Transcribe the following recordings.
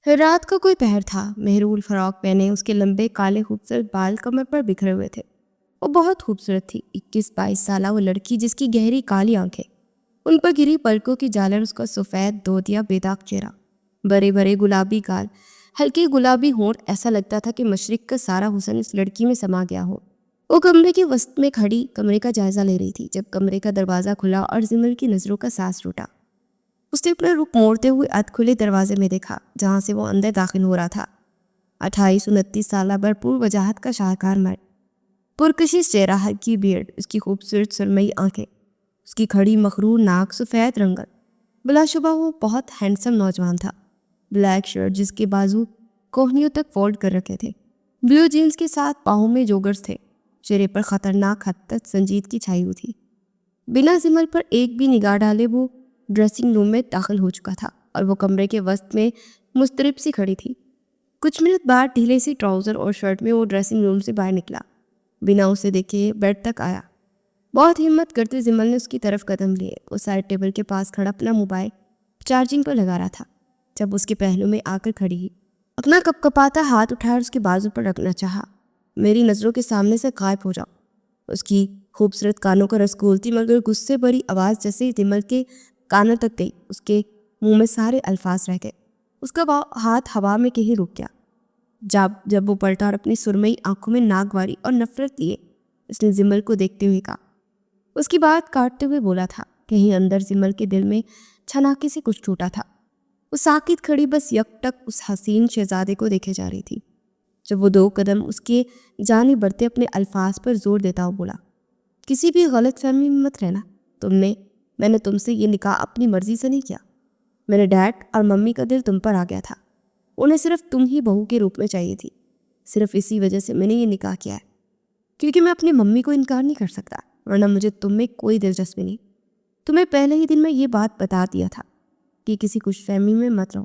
رات کا کوئی پہر تھا۔ مہرول فراق پہنے، اس کے لمبے کالے خوبصورت بال کمر پر بکھرے ہوئے تھے۔ وہ بہت خوبصورت تھی، 21-22 سالہ وہ لڑکی جس کی گہری کالی آنکھیں، ان پر گری پلکوں کی جالر، اس کا سفید دودیا بے داغ چہرہ، بڑے بڑے گلابی گال، ہلکے گلابی ہونٹ، ایسا لگتا تھا کہ مشرق کا سارا حسن اس لڑکی میں سما گیا ہو۔ وہ کمرے کے وسط میں کھڑی کمرے کا جائزہ لے رہی تھی جب کمرے کا دروازہ کھلا اور زمل کی نظروں کا سانس ٹوٹا۔ اس نے اپنا رخ موڑتے ہوئے ادھ کھلے دروازے میں دیکھا جہاں سے وہ اندر داخل ہو رہا تھا۔ 28-29 سالہ بھرپور وجاہت کا شاہکار مرد، پرکشش چہرہ، ہلکی بیئرڈ، اس کی خوبصورت سرمئی آنکھیں، اس کی کھڑی مخرور ناک، سفید رنگت، بلا شبہ وہ بہت ہینڈسم نوجوان تھا۔ بلیک شرٹ جس کے بازو کوہنیوں تک فولڈ کر رکھے تھے، بلیو جینز کے ساتھ پاؤں میں جوگرز تھے، چہرے پر خطرناک حد تک سنجیدگی چھائی ہوئی تھی۔ بنا زمل پر ایک بھی نگاہ ڈالے وہ ڈریسنگ روم میں داخل ہو چکا تھا اور وہ کمرے کے وسط میں مضطرب سی کھڑی تھی۔ کچھ منٹ بعد ڈھیلے سی ٹراؤزر اور شرٹ میں وہ ڈریسنگ روم سے باہر نکلا، بنا اسے دیکھے بیڈ تک آیا۔ بہت ہمت کرتے زمل نے اس کی طرف قدم لیے۔ وہ سائڈ ٹیبل کے پاس کھڑا اپنا موبائل چارجنگ پر لگا رہا تھا جب اس کے پہلو میں آ کر کھڑی ہوئی، اپنا کپ کپاتا ہاتھ اٹھا اس کے بازو پر رکھنا چاہا۔ میری نظروں کے سامنے سے غائب ہو جاؤ، اس کی خوبصورت کانوں کا رس گھولتی مگر غصے بھری آواز جیسے زمل کے کانوں تک گئی، اس کے منہ میں سارے الفاظ رہ گئے۔ اس کا ہاتھ ہوا میں کہیں رک گیا۔ جب وہ پلٹا اور اپنی سرمئی آنکھوں میں ناگواری اور نفرت لیے اس نے زمل کو دیکھتے ہوئے کہا، اس کی بات کاٹتے ہوئے بولا تھا۔ کہیں اندر زمل کے دل میں چھناکے سے کچھ ٹوٹا تھا۔ وہ ساکت کھڑی بس یک ٹک اس حسین شہزادے کو دیکھے جا رہی تھی۔ جب وہ 2 قدم اس کے جانب بڑھتے اپنے الفاظ پر زور دیتا ہوا بولا، کسی بھی غلط فہمی میں مت رہنا، میں نے تم سے یہ نکاح اپنی مرضی سے نہیں کیا۔ میرے ڈیڈ اور ممی کا دل تم پر آ گیا تھا، انہیں صرف تم ہی بہو کے روپ میں چاہیے تھی، صرف اسی وجہ سے میں نے یہ نکاح کیا ہے، کیونکہ میں اپنی ممی کو انکار نہیں کر سکتا، ورنہ مجھے تم میں کوئی دلچسپی نہیں۔ تمہیں پہلے ہی دن میں یہ بات بتا دیا تھا کہ کسی خوش فہمی میں مت رہو،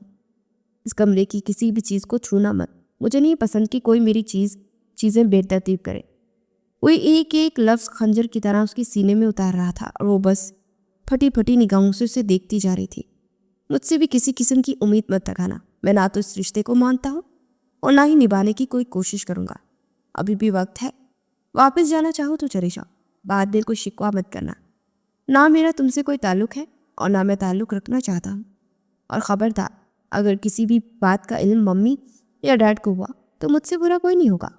اس کمرے کی کسی بھی چیز کو چھونا مت، مجھے نہیں پسند کہ کوئی میری چیزیں بے ترتیب کرے۔ وہ ایک ایک لفظ خنجر کی طرح اس کے سینے میں اتار رہا تھا اور وہ بس پھٹی پھٹی نگاہوں سے اسے دیکھتی جا رہی تھی۔ مجھ سے بھی کسی قسم کی امید مت لگانا، میں نہ تو اس رشتے کو مانتا ہوں اور نہ ہی نبھانے کی کوئی کوشش کروں گا۔ ابھی بھی وقت ہے، واپس جانا چاہو تو چلے جاؤ، بعد میں کوئی شکوہ مت کرنا۔ نہ میرا تم سے کوئی تعلق ہے اور نہ میں تعلق رکھنا چاہتا ہوں، اور خبردار اگر کسی بھی بات کا علم ممی یا ڈیڈ کو ہوا تو مجھ سے برا کوئی نہیں ہوگا،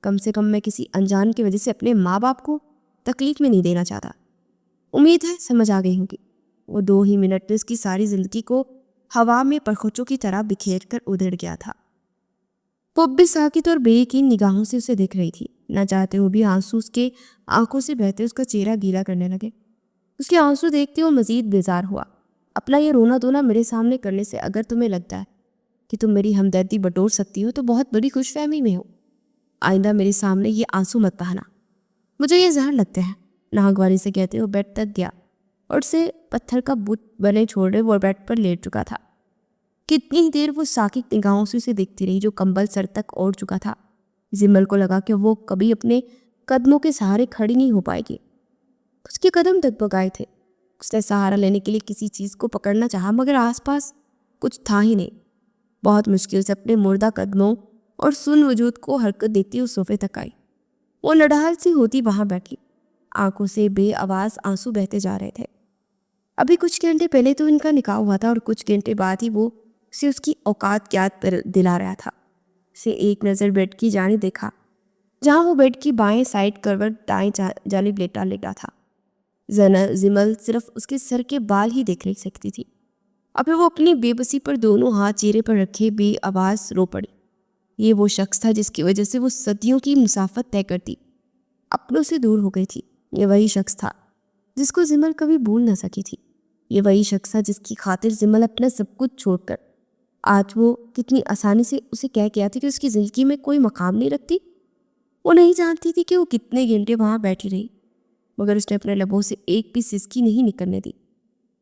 کم سے کم میں کسی انجان کی وجہ سے اپنے ماں باپ کو تکلیف میں نہیں دینا چاہتا۔ امید ہے سمجھ آ گئی ہوگی۔ وہ 2 ہی منٹ میں اس کی ساری زندگی کو ہوا میں پرخچوں کی طرح بکھیر کر ادھڑ گیا تھا۔ وہ بھی ساکت اور بے یقین نگاہوں سے اسے دیکھ رہی تھی، نہ چاہتے ہوئے بھی آنسو اس کے آنکھوں سے بہتے اس کا چہرہ گیلا کرنے لگے۔ اس کے آنسو دیکھتے وہ مزید بیزار ہوا۔ اپنا یہ رونا دھونا میرے سامنے کرنے سے اگر تمہیں لگتا ہے کہ تم میری ہمدردی بٹور سکتی ہو تو بہت بڑی خوش فہمی میں ہو۔ آئندہ میرے سامنے یہ آنسو مت بہانا، مجھے یہ زہر لگتے ہیں۔ ناگواری سے کہتے وہ بیڈ تک گیا اور اسے پتھر کا بت بنے چھوڑے وہ بیڈ پر لیٹ چکا تھا۔ کتنی دیر وہ ساکت نگاہوں سے اسے دیکھتی رہی جو کمبل سر تک اوڑھ چکا تھا۔ زمل کو لگا کہ وہ کبھی اپنے قدموں کے سہارے کھڑی نہیں ہو پائے گی۔ اس کے قدم دگدگائے تھے، اس نے سہارا لینے کے لیے کسی چیز کو پکڑنا چاہا مگر آس پاس کچھ تھا ہی نہیں۔ بہت مشکل سے اپنے مردہ قدموں اور سن وجود کو حرکت دیتی اس صوفے تک آئی۔ وہ نڈھال سی ہوتی وہاں بیٹھی، آنکھوں سے بے آواز آنسو بہتے جا رہے تھے۔ ابھی کچھ گھنٹے پہلے تو ان کا نکاح ہوا تھا اور کچھ گھنٹے بعد ہی وہ اسے اس کی اوقات یاد دلا رہا تھا۔ اسے ایک نظر بیڈ کی جانب دیکھا جہاں وہ بیڈ کی بائیں سائڈ کروٹ دائیں جانب لیٹا تھا۔ زمل صرف اس کے سر کے بال ہی دیکھ سکتی تھی۔ ابھی وہ اپنی بے بسی پر دونوں ہاتھ چہرے پر رکھے بے آواز رو پڑی۔ یہ وہ شخص تھا جس کی وجہ سے وہ صدیوں کی مسافت طے کرتی اپنوں سے دور ہو گئی تھی۔ یہ وہی شخص تھا جس کو زمل کبھی بھول نہ سکی تھی۔ یہ وہی شخص تھا جس کی خاطر زمل اپنا سب کچھ چھوڑ کر آج وہ کتنی آسانی سے اسے کہہ گیا تھا کہ اس کی زندگی میں کوئی مقام نہیں رکھتی۔ وہ نہیں جانتی تھی کہ وہ کتنے گھنٹے وہاں بیٹھی رہی مگر اس نے اپنے لبوں سے ایک بھی سسکی نہیں نکلنے دی۔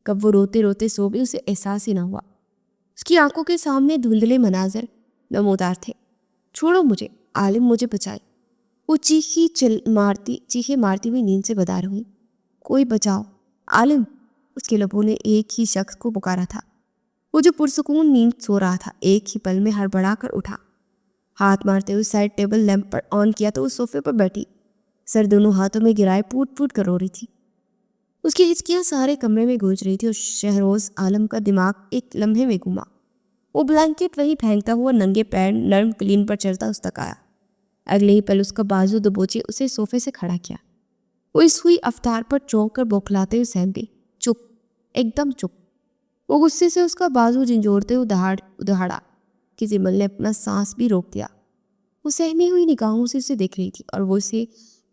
کب وہ روتے روتے سو گئی اسے احساس ہی نہ ہوا۔ اس کی آنکھوں کے سامنے دھندلے مناظر نمودار تھے۔ چھوڑو مجھے، عالم مجھے بچائے، وہ چیخیں مارتی ہوئی نیند سے بیدار ہوئی۔ کوئی بچاؤ، عالم، اس کے لبوں نے ایک ہی شخص کو پکارا تھا۔ وہ جو پرسکون نیند سو رہا تھا ایک ہی پل میں ہڑبڑا کر اٹھا، ہاتھ مارتے ہوئے سائڈ ٹیبل لیمپ پر آن کیا تو وہ صوفے پر بیٹھی سر دونوں ہاتھوں میں گرائے پوٹ پوٹ کر رو رہی تھی۔ اس کی ہچکیاں سارے کمرے میں گونج رہی تھی اور شہروز عالم کا دماغ ایک لمحے میں گھوما۔ وہ بلینکٹ وہی پھینکتا ہوا ننگے پیر نرم کلین پر چلتا اس تک آیا۔ اگلے ہی پل اس کا بازو دبوچے اسے صوفے سے کھڑا کیا۔ وہ اس ہوئی افطار پر چونک کر بوکھلاتے ہوئے سہم گئی۔ چپ، ایک دم چپ۔ وہ غصے سے اس کا بازو جھنجھوڑتے ہوئے دہاڑا کہ زمل نے اپنا سانس بھی روک دیا۔ وہ سہمی ہوئی نگاہوں سے اسے دیکھ رہی تھی اور وہ اسے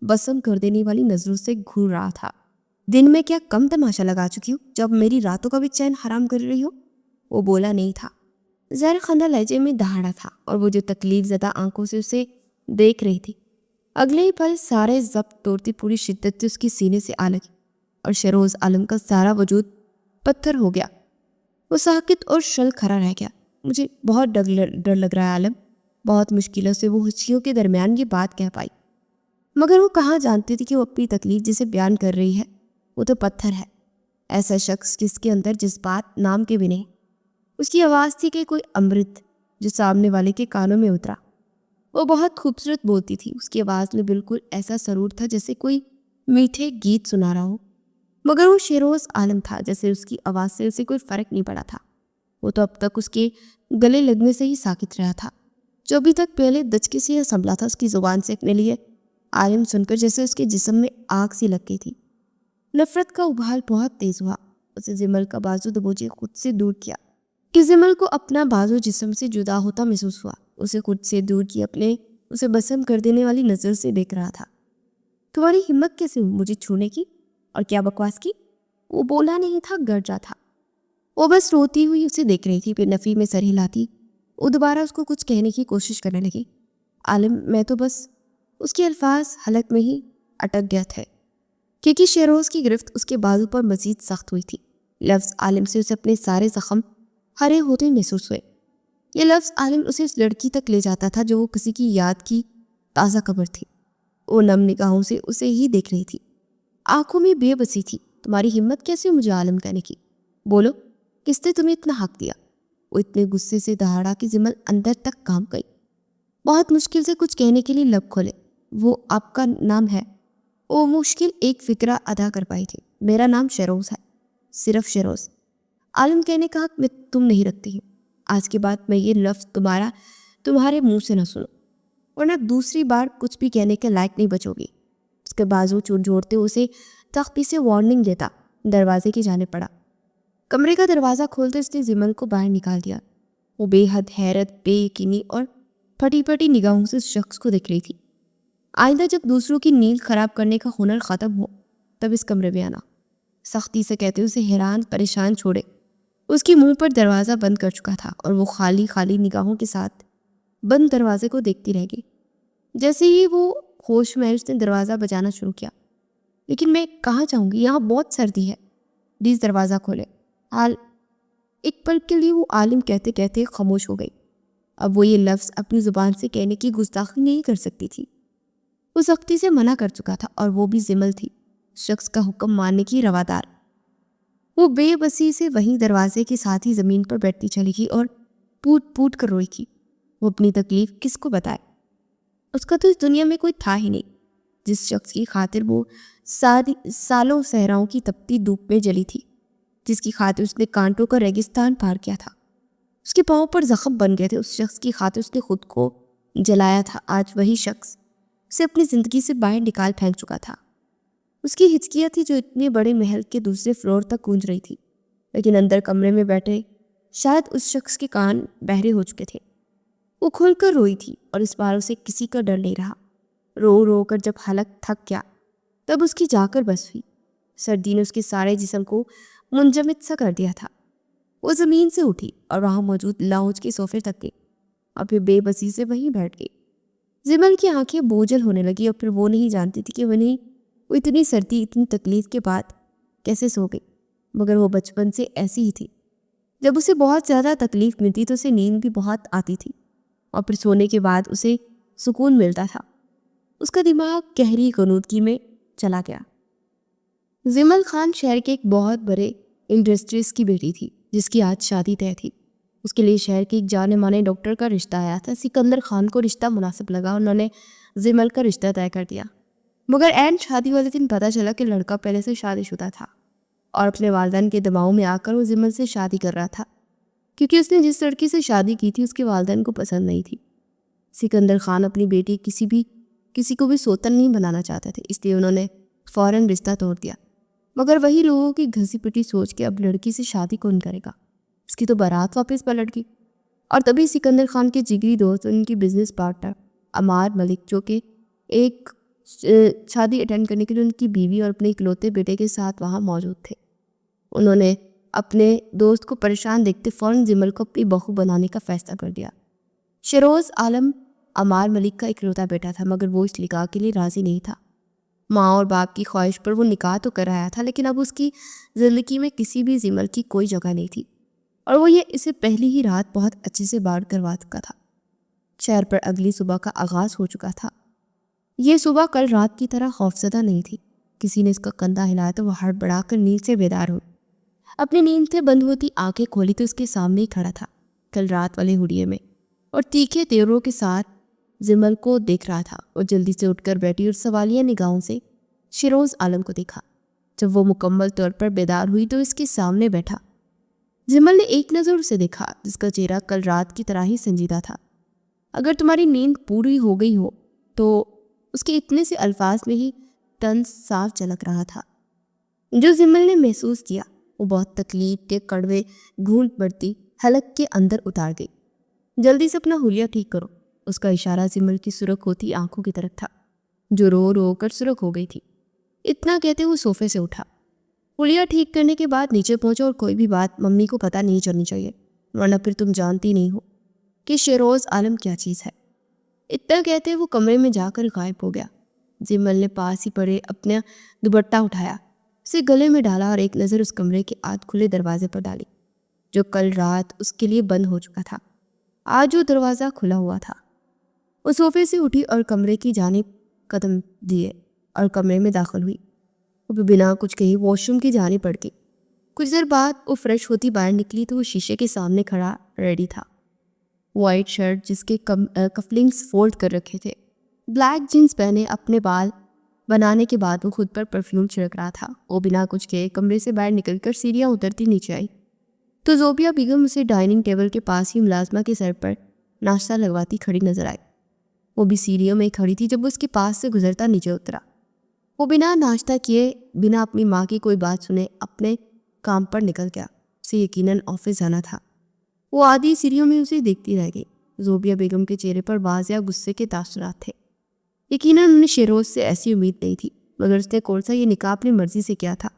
بسم کر دینے والی نظروں سے گھور رہا تھا۔ دن میں کیا کم تماشا لگا چکی ہوں جب میری راتوں کا بھی چین حرام کر رہی ہو؟ وہ بولا نہیں تھا، زہر خندہ لہجے میں دہاڑا تھا اور وہ جو تکلیف زدہ آنکھوں سے اسے دیکھ رہی تھی۔ اگلے ہی پل سارے ضبط توڑتی پوری شدت سے اس کی سینے سے آ لگی اور شہروز عالم کا سارا وجود پتھر ہو گیا۔ وہ ساکت اور شل کھڑا رہ گیا۔ مجھے بہت ڈر لگ رہا ہے عالم۔ بہت مشکلوں سے وہ ہچکیوں کے درمیان یہ بات کہہ پائی، مگر وہ کہاں جانتی تھی کہ وہ اپنی تکلیف جسے بیان کر رہی ہے وہ تو پتھر ہے، ایسا شخص جس کے اندر جذبات نام کے بھی نہیں۔ اس کی آواز تھی کہ کوئی امرت جو سامنے والے کے کانوں میں اترا۔ وہ بہت خوبصورت بولتی تھی، اس کی آواز میں بالکل ایسا سرور تھا جیسے کوئی میٹھے گیت سنا رہا ہو، مگر وہ شہروز عالم تھا، جیسے اس کی آواز سے اسے کوئی فرق نہیں پڑا تھا۔ وہ تو اب تک اس کے گلے لگنے سے ہی ساکت رہا تھا، جو ابھی تک پہلے دچکے سے سنبھلا تھا اس کی زبان سے اپنے لیے عالم سن کر جیسے اس کے جسم میں آگ سی لگ گئی تھی۔ نفرت کا ابھال بہت تیز ہوا۔ اسے زمل کا بازو دبوچے خود سے دور کیا کہ زمل کو اپنا بازو جسم سے جدا ہوتا محسوس ہوا۔ اسے خود سے دور کی اپنے اسے بسم کر دینے والی نظر سے دیکھ رہا تھا۔ تمہاری ہمت کیسے ہوئی مجھے چھونے کی؟ اور کیا بکواس کی؟ وہ بولا نہیں تھا، گرجا تھا۔ وہ بس روتی ہوئی اسے دیکھ رہی تھی، پھر نفی میں سر ہلاتی وہ دوبارہ اس کو کچھ کہنے کی کوشش کرنے لگی۔ عالم، میں تو بس… اس کے الفاظ حلق میں ہی اٹک گیا تھے کیونکہ شہروز کی گرفت اس کے بازو پر مزید سخت ہوئی تھی۔ لفظ عالم سے اسے اپنے سارے زخم ہرے ہوتے محسوس ہوئے۔ یہ لفظ عالم اسے اس لڑکی تک لے جاتا تھا جو وہ کسی کی یاد کی تازہ قبر تھی۔ وہ نم نگاہوں سے اسے ہی دیکھ رہی تھی، آنکھوں میں بے بسی تھی۔ تمہاری ہمت کیسے مجھے عالم کہنے کی؟ بولو، کس نے تمہیں اتنا حق دیا؟ وہ اتنے غصے سے دہاڑا کہ زمل اندر تک کام گئی۔ بہت مشکل سے کچھ کہنے کے لیے لب کھولے۔ وہ آپ کا نام ہے؟ وہ مشکل ایک فکرہ ادا کر پائی تھی۔ میرا نام شہروز ہے، صرف شہروز۔ عالم کہنے کا حق میں تم نہیں رکھتی ہوں۔ آج کے بعد میں یہ لفظ تمہارے منہ سے نہ سنوں، ورنہ دوسری بار کچھ بھی کہنے کے لائق نہیں بچو گی۔ اس کے بازو جوڑتے اسے تختی سے وارننگ دیتا دروازے کی جانب پڑا۔ کمرے کا دروازہ کھولتے اس نے زمل کو باہر نکال دیا۔ وہ بے حد حیرت، بے یقینی اور پھٹی پھٹی نگاہوں سے اس شخص کو دیکھ رہی تھی۔ آئندہ جب دوسروں کی نیند خراب کرنے کا ہنر ختم ہو تب اس کمرے میں آنا، سختی سے کہتے اسے حیران پریشان چھوڑے۔ اس کی منہ پر دروازہ بند کر چکا تھا اور وہ خالی نگاہوں کے ساتھ بند دروازے کو دیکھتی رہ گئی۔ جیسے ہی وہ ہوش میں اس نے دروازہ بجانا شروع کیا۔ لیکن میں کہاں جاؤں گی؟ یہاں بہت سردی ہے۔ پلیز دروازہ کھولے۔ ایک پل کے لیے وہ عالم کہتے کہتے خاموش ہو گئی۔ اب وہ یہ لفظ اپنی زبان سے کہنے کی گستاخی نہیں کر سکتی تھی۔ وہ سختی سے منع کر چکا تھا اور وہ بھی زمل تھی، شخص کا حکم ماننے کی روادار۔ وہ بے بسی سے وہیں دروازے کے ساتھ ہی زمین پر بیٹھتی چلی گئی اور پوٹ پوٹ کر روئی کی۔ وہ اپنی تکلیف کس کو بتائے؟ اس کا تو اس دنیا میں کوئی تھا ہی نہیں جس شخص کی خاطر وہ سالوں صحراؤں کی تپتی دھوپ میں جلی تھی، جس کی خاطر اس نے کانٹوں کا ریگستان پار کیا تھا، اس کے پاؤں پر زخم بن گئے تھے، اس شخص کی خاطر اس نے خود کو جلایا تھا۔ آج وہی شخص اسے اپنی زندگی سے باہر نکال پھینک چکا تھا۔ اس کی ہچکیاں تھی جو اتنے بڑے محل کے دوسرے فلور تک گونج رہی تھی، لیکن اندر کمرے میں بیٹھے شاید اس شخص کے کان بہرے ہو چکے تھے۔ وہ کھل کر روئی تھی اور اس بار اسے کسی کا ڈر نہیں رہا۔ رو رو کر جب حلق تھک گیا تب اس کی جا کر بس ہوئی۔ سردی نے اس کے سارے جسم کو منجمد سا کر دیا تھا۔ وہ زمین سے اٹھی اور وہاں موجود لاؤنج کے صوفے تک گئی اور پھر بے بسی سے وہیں بیٹھ گئی۔ زمل کی آنکھیں بوجھل ہونے لگی اور پھر وہ نہیں جانتی تھی کہ وہ اتنی سردی، اتنی تکلیف کے بعد کیسے سو گئی، مگر وہ بچپن سے ایسی ہی تھی۔ جب اسے بہت زیادہ تکلیف ملتی تو اسے نیند بھی بہت آتی تھی اور پھر سونے کے بعد اسے سکون ملتا تھا۔ اس کا دماغ گہری غنودگی میں چلا گیا۔ زمل خان شہر کے ایک بہت بڑے انڈسٹریز کی بیٹی تھی جس کی آج شادی طے تھی۔ اس کے لیے شہر کے ایک جانے مانے ڈاکٹر کا رشتہ آیا تھا۔ سکندر خان کو رشتہ مناسب لگا، انہوں نے زمل کا رشتہ طے کر دیا، مگر عین شادی والے دن پتہ چلا کہ لڑکا پہلے سے شادی شدہ تھا اور اپنے والدین کے دباؤ میں آ کر وہ زمل سے شادی کر رہا تھا، کیونکہ اس نے جس لڑکی سے شادی کی تھی اس کے والدین کو پسند نہیں تھی۔ سکندر خان اپنی بیٹی کسی کو بھی سوتن نہیں بنانا چاہتے تھے، اس لیے انہوں نے فوراً رشتہ توڑ دیا۔ مگر وہی لوگوں کی گھسی پٹی سوچ کے اب لڑکی سے شادی کون کرے گا، اس کی تو بارات واپس پلٹ گئی۔ اور تبھی سکندر خان کے جگری دوست، ان کی بزنس پارٹنر عمار ملک، جو کہ ایک شادی اٹینڈ کرنے کے لیے ان کی بیوی اور اپنے اکلوتے بیٹے کے ساتھ وہاں موجود تھے، انہوں نے اپنے دوست کو پریشان دیکھتے فوراً زمل کو اپنی بہو بنانے کا فیصلہ کر دیا۔ شیروز عالم عمار ملک کا اکلوتا بیٹا تھا، مگر وہ اس نکاح کے لیے راضی نہیں تھا۔ ماں اور باپ کی خواہش پر وہ نکاح تو کرایا تھا، لیکن اب اس کی زندگی میں کسی بھی زمل کی کوئی جگہ نہیں تھی، اور وہ یہ اسے پہلی ہی رات بہت اچھے سے باڑ کروا چکا تھا۔ شہر پر اگلی صبح کا آغاز ہو چکا تھا۔ یہ صبح کل رات کی طرح خوفزدہ نہیں تھی۔ کسی نے اس کا کندھا ہلایا تو وہ ہڑبڑا کر نیند سے بیدار ہو، اپنی نیند سے بند ہوتی آنکھیں کھولی تو اس کے سامنے ہی کھڑا تھا، کل رات والے ہڈیے میں، اور تیکھے تیوروں کے ساتھ زمل کو دیکھ رہا تھا۔ وہ جلدی سے اٹھ کر بیٹھی اور سوالیہ نگاہوں سے شیروز عالم کو دیکھا۔ جب وہ مکمل طور پر بیدار ہوئی تو اس کے سامنے بیٹھا زمل نے ایک نظر اسے دیکھا، جس کا چہرہ کل رات کی طرح ہی سنجیدہ تھا۔ اگر تمہاری نیند پوری ہو گئی ہو تو، اس کے اتنے سے الفاظ میں ہی طنز صاف جھلک رہا تھا جو زمل نے محسوس کیا۔ وہ بہت تکلیف کے کڑوے گھونٹ بڑھتی حلق کے اندر اتار گئی۔ جلدی سے اپنا حلیہ ٹھیک کرو۔ اس کا اشارہ زمل کی سرخ ہوتی آنکھوں کی طرف تھا، جو رو رو کر سرخ ہو گئی تھی۔ اتنا کہتے وہ صوفے سے اٹھا۔ حلیہ ٹھیک کرنے کے بعد نیچے پہنچو، اور کوئی بھی بات ممی کو پتہ نہیں چلنی چاہیے، ورنہ پھر تم جانتی نہیں ہو کہ شیروز عالم کیا چیز ہے۔ اتنا کہتے وہ کمرے میں جا کر غائب ہو گیا۔ زمل نے پاس ہی پڑے اپنا دوپٹہ اٹھایا، اسے گلے میں ڈالا اور ایک نظر اس کمرے کے آدھ کھلے دروازے پر ڈالی جو کل رات اس کے لیے بند ہو چکا تھا۔ آج وہ دروازہ کھلا ہوا تھا۔ وہ صوفے سے اٹھی اور کمرے کی جانب قدم دیے اور کمرے میں داخل ہوئی۔ وہ بنا کچھ کہے واش روم کی جانب بڑھ گئی۔ کچھ دیر بعد وہ فریش ہوتی باہر نکلی تو وہ شیشے کے سامنے کھڑا ریڈی تھا۔ وائٹ شرٹ جس کے کفلنگز فولڈ کر رکھے تھے، بلیک جینز پہنے، اپنے بال بنانے کے بعد وہ خود پر پرفیوم چھڑک رہا تھا۔ وہ بنا کچھ کہے کمرے سے باہر نکل کر سیڑھیاں اترتی نیچے آئی تو زوبیہ بیگم اسے ڈائننگ ٹیبل کے پاس ہی ملازمہ کے سر پر ناشتہ لگواتی کھڑی نظر آئی۔ وہ بھی سیڑھیوں میں کھڑی تھی جب وہ اس کے پاس سے گزرتا نیچے اترا۔ وہ بنا ناشتہ کیے، بنا اپنی ماں کی کوئی بات سنے اپنے کام پر نکل گیا۔ اسے یقیناً آفس جانا تھا۔ وہ آدھی سیڑھیوں میں اسے دیکھتی رہ گئی۔ زوبیہ بیگم کے چہرے پر واضح غصے کے تاثرات تھے۔ یقیناً انہیں شیروز سے ایسی امید نہیں تھی، مگر اس نے کون سا یہ نکاح اپنی مرضی سے کیا تھا۔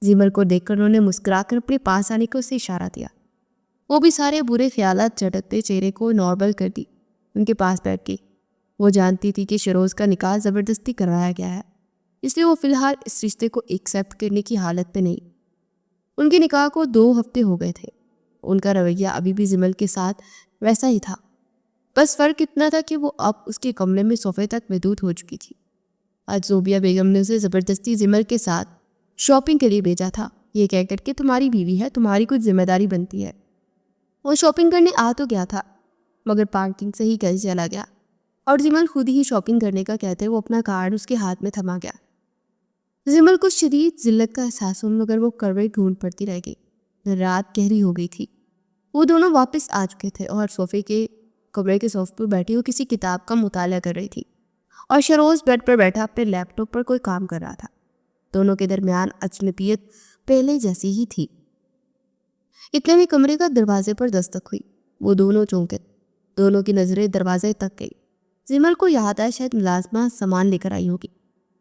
زمل کو دیکھ کر انہوں نے مسکرا کر اپنے پاس آنے کو اسے اشارہ دیا۔ وہ بھی سارے برے خیالات جھٹکتے چہرے کو نارمل کر دی، ان کے پاس بیٹھ گئی۔ وہ جانتی تھی کہ شیروز کا نکاح زبردستی کروایا گیا ہے، اس لیے وہ فی الحال اس رشتے کو ایکسیپٹ کرنے کی حالت میں نہیں۔ ان کے نکاح کو 2 ہفتے ہو گئے تھے۔ ان کا رویہ ابھی بھی زمل کے ساتھ ویسا ہی تھا، بس فرق اتنا تھا کہ وہ اب اس کے کمرے میں صوفے تک محدود ہو چکی تھی۔ آج زوبیہ بیگم نے اسے زبردستی زمل کے ساتھ شاپنگ کے لیے بھیجا تھا، یہ کہہ کر کہ تمہاری بیوی ہے، تمہاری کچھ ذمہ داری بنتی ہے۔ وہ شاپنگ کرنے آ تو گیا تھا، مگر پارکنگ سے ہی گھر چلا گیا، اور زمل خود ہی شاپنگ کرنے کا کہتے وہ اپنا کارڈ اس کے ہاتھ میں تھما گیا۔ زمل کو شدید ذلت کا احساس ہوا، مگر وہ کڑوے گھونٹ پڑتی رہ گئی۔ رات گہری ہو گئی تھی۔ وہ دونوں واپس آ چکے تھے اور کمرے کے صوفے پر بیٹھی وہ کسی کتاب کا مطالعہ کر رہی تھی، اور شیروز بیڈ پر بیٹھا اپنے لیپ ٹاپ پر کوئی کام کر رہا تھا۔ دونوں کے درمیان اجنبیت پہلے جیسی ہی تھی۔ اتنے میں کمرے کا دروازے پر دستک ہوئی۔ وہ دونوں چونکے، دونوں کی نظریں دروازے تک گئی۔ زمل کو یاد آیا شاید ملازمہ سامان لے کر آئی ہوگی۔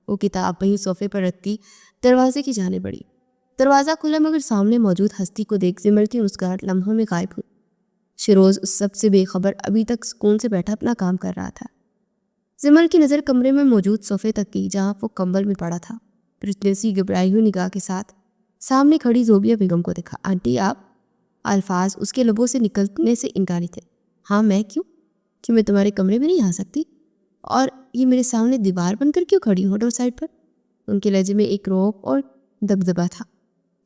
وہ کتاب وہیں صوفے پر رکھتی دروازے کی جانب بڑھی۔ دروازہ کھلا، مگر سامنے موجود ہستی کو دیکھ زمل کی مسکراہٹ لمحوں میں غائب ہوئی۔ شیروز اس سب سے بے خبر ابھی تک سکون سے بیٹھا اپنا کام کر رہا تھا۔ زمل کی نظر کمرے میں موجود صوفے تک گئی جہاں وہ کمبل میں پڑا تھا، پھر اس نے اسی گھبرائی ہوئی نگاہ کے ساتھ سامنے کھڑی زوبیہ بیگم کو دیکھا۔ آنٹی آپ؟ الفاظ اس کے لبوں سے نکلنے سے انکاری تھے۔ ہاں میں کیوں؟ کہ میں تمہارے کمرے میں نہیں آ سکتی؟ اور یہ میرے سامنے دیوار بن کر کیوں کھڑی ہو ڈور سائڈ پر؟ ان کے لہجے میں ایک روب اور دبدبا تھا۔